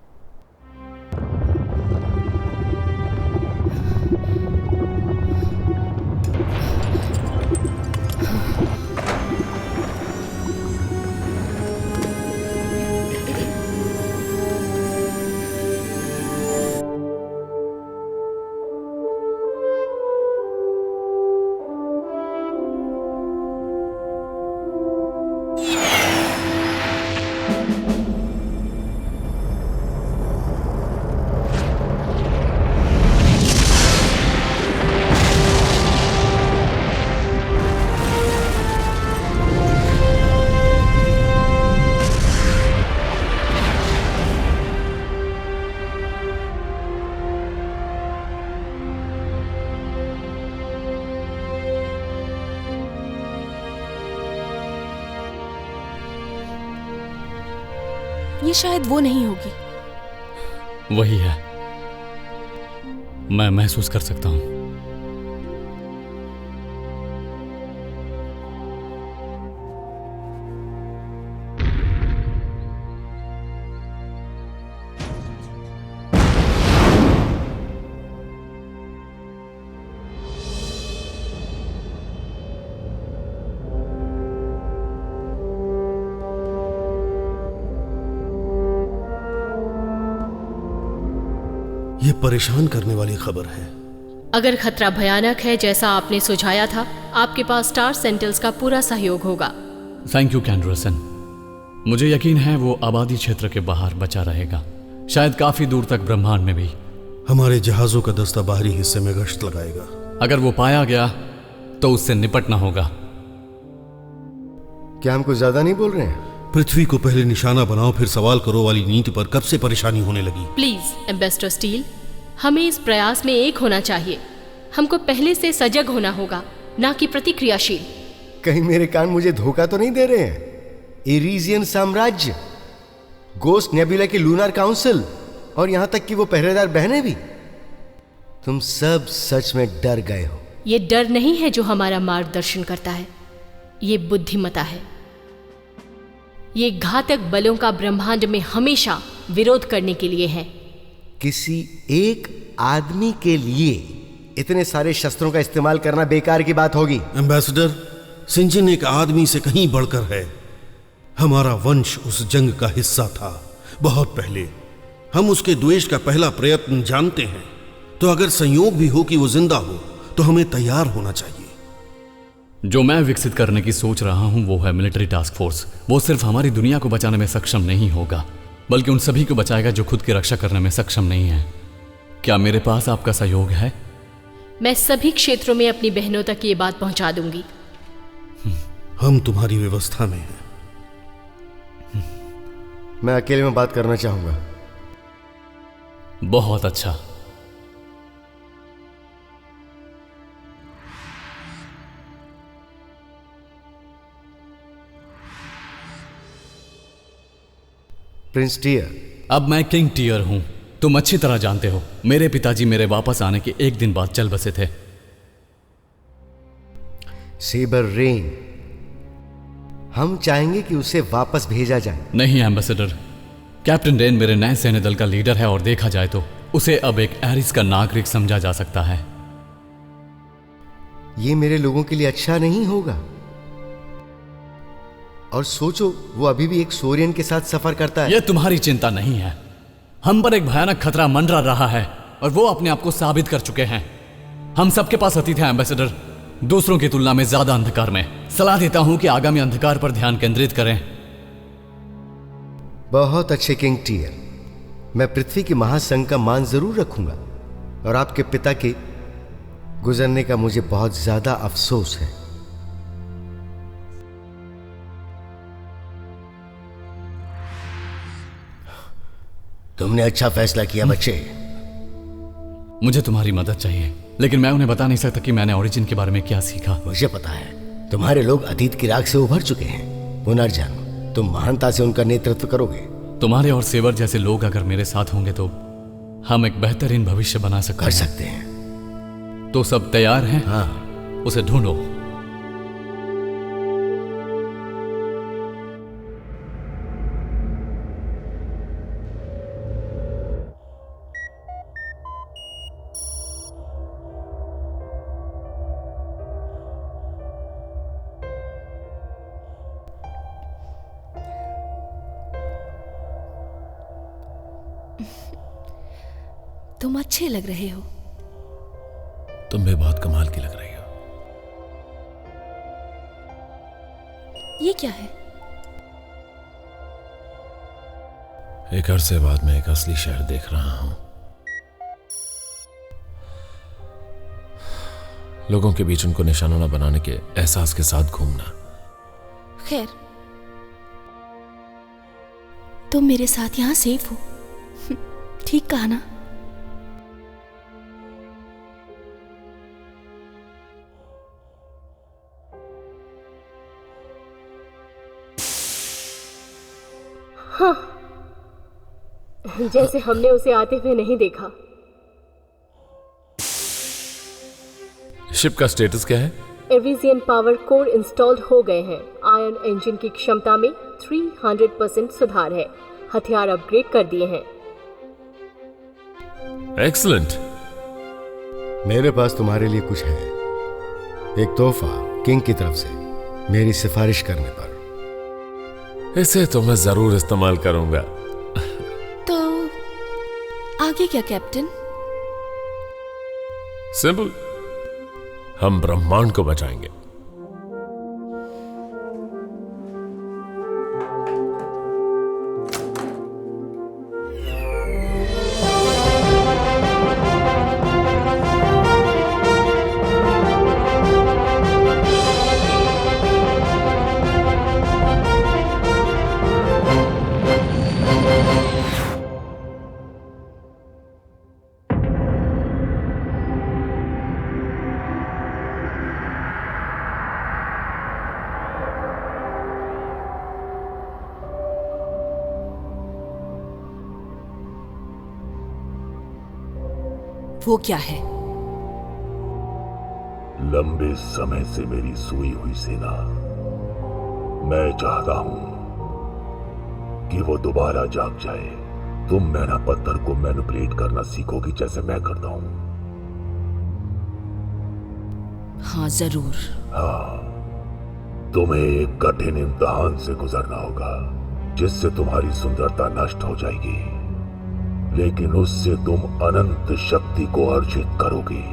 ये शायद वो नहीं होगी। वही है, मैं महसूस कर सकता हूं। ये परेशान करने वाली खबर है। अगर खतरा भयानक है जैसा आपने सुझाया था, आपके पास स्टार सेंटिनल्स का पूरा सहयोग होगा। थैंक यू कैंडरसन। मुझे यकीन है वो आबादी क्षेत्र के बाहर बचा रहेगा, शायद काफी दूर तक ब्रह्मांड में भी। हमारे जहाजों का दस्ता बाहरी हिस्से में गश्त लगाएगा। अगर वो पाया गया तो उससे निपटना होगा। क्या हम कुछ ज्यादा नहीं बोल रहे हैं? पृथ्वी को पहले निशाना बनाओ फिर सवाल करो वाली नीति पर कब से परेशानी होने लगी? प्लीज एम्बेसडर स्टील, हमें इस प्रयास में एक होना चाहिए। हमको पहले से सजग होना होगा, ना कि प्रतिक्रियाशील। कहीं मेरे कान मुझे धोखा तो नहीं दे रहे हैं? एरीजियन साम्राज्य गोस्ट नेबुला की लूनार काउंसिल, और यहां तक कि वो पहरेदार बहनें भी। तुम सब सच में डर गए हो। ये डर नहीं है जो हमारा मार्गदर्शन करता है, ये बुद्धिमता है। ये घातक बलों का ब्रह्मांड में हमेशा विरोध करने के लिए है। किसी एक आदमी के लिए इतने सारे शस्त्रों का इस्तेमाल करना बेकार की बात होगी। एम्बेसडर, सिंजन एक आदमी से कहीं बढ़कर है। हमारा वंश उस जंग का हिस्सा था बहुत पहले। हम उसके द्वेष का पहला प्रयत्न जानते हैं, तो अगर संयोग भी हो कि वो जिंदा हो तो हमें तैयार होना चाहिए। जो मैं विकसित करने की सोच रहा हूं वो है मिलिट्री टास्क फोर्स। वो सिर्फ हमारी दुनिया को बचाने में सक्षम नहीं होगा, बल्कि उन सभी को बचाएगा जो खुद की रक्षा करने में सक्षम नहीं है। क्या मेरे पास आपका सहयोग है? मैं सभी क्षेत्रों में अपनी बहनों तक ये बात पहुंचा दूंगी। हम तुम्हारी व्यवस्था में हैं। मैं अकेले में बात करना चाहूंगा। बहुत अच्छा। प्रिंस टियर। अब मैं किंग टियर हूं। तुम अच्छी तरह जानते हो, मेरे पिताजी मेरे वापस आने के एक दिन बाद चल बसे थे। सेबर रेन, हम चाहेंगे कि उसे वापस भेजा जाए। नहीं एम्बेसडर, कैप्टन रेन मेरे नए सैन्य दल का लीडर है और देखा जाए तो उसे अब एक एरिस का नागरिक समझा जा सकता है। ये मेरे लोगों के लिए अच्छा नहीं होगा। और सोचो, वो अभी भी एक सोरियन के साथ सफर करता है। यह तुम्हारी चिंता नहीं है। हम पर एक भयानक खतरा मंडरा रहा है और वो अपने आप को साबित कर चुके हैं। हम सबके पास अतीत है एम्बेसडर, दूसरों की तुलना में ज्यादा अंधकार में। सलाह देता हूं कि आगामी अंधकार पर ध्यान केंद्रित करें। बहुत अच्छे किंग टियर, मैं पृथ्वी के महासंघ का मान जरूर रखूंगा, और आपके पिता के गुजरने का मुझे बहुत ज्यादा अफसोस है। तुमने अच्छा फैसला किया बच्चे। मुझे तुम्हारी मदद चाहिए, लेकिन मैं उन्हें बता नहीं सकता कि मैंने ओरिजिन के बारे में क्या सीखा। मुझे पता है, तुम्हारे लोग अतीत की राख से उभर चुके हैं। पुनर्जन्म, तुम महानता से उनका नेतृत्व करोगे। तुम्हारे और सेवर जैसे लोग अगर मेरे साथ होंगे तो हम एक बेहतरीन भविष्य बना सकते हैं। तो सब तैयार हैं? हाँ। उसे ढूंढो। तुम अच्छे लग रहे हो। तुम भी बहुत कमाल की लग रही हो। ये क्या है? एक अरसे बाद मैं एक असली शहर देख रहा हूं। लोगों के बीच उनको निशाना बनाने के एहसास के साथ घूमना। खैर, तुम मेरे साथ यहां सेफ हो। ठीक कहा ना? हाँ, जैसे हमने उसे आते हुए नहीं देखा। शिप का स्टेटस क्या है? एविजियन पावर कोर इंस्टॉल्ड हो गए हैं। आयरन इंजन की क्षमता में 300% सुधार है। हथियार अपग्रेड कर दिए हैं। एक्सीलेंट। मेरे पास तुम्हारे लिए कुछ है, एक तोहफा किंग की तरफ से, मेरी सिफारिश करने पर। इसे तो मैं जरूर इस्तेमाल करूंगा। तो आगे क्या कैप्टन? सिंपल, हम ब्रह्मांड को बचाएंगे। वो क्या है? लंबे समय से मेरी सोई हुई सेना, मैं चाहता हूं कि वो दोबारा जाग जाए। तुम मैना पत्थर को मैनिपुलेट करना सीखोगी जैसे मैं करता हूं। हाँ जरूर। हाँ, तुम्हें एक कठिन इम्तिहान से गुजरना होगा जिससे तुम्हारी सुंदरता नष्ट हो जाएगी, लेकिन उससे तुम अनंत शक्ति को अर्जित करोगी।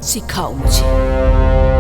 सिखाओ मुझे।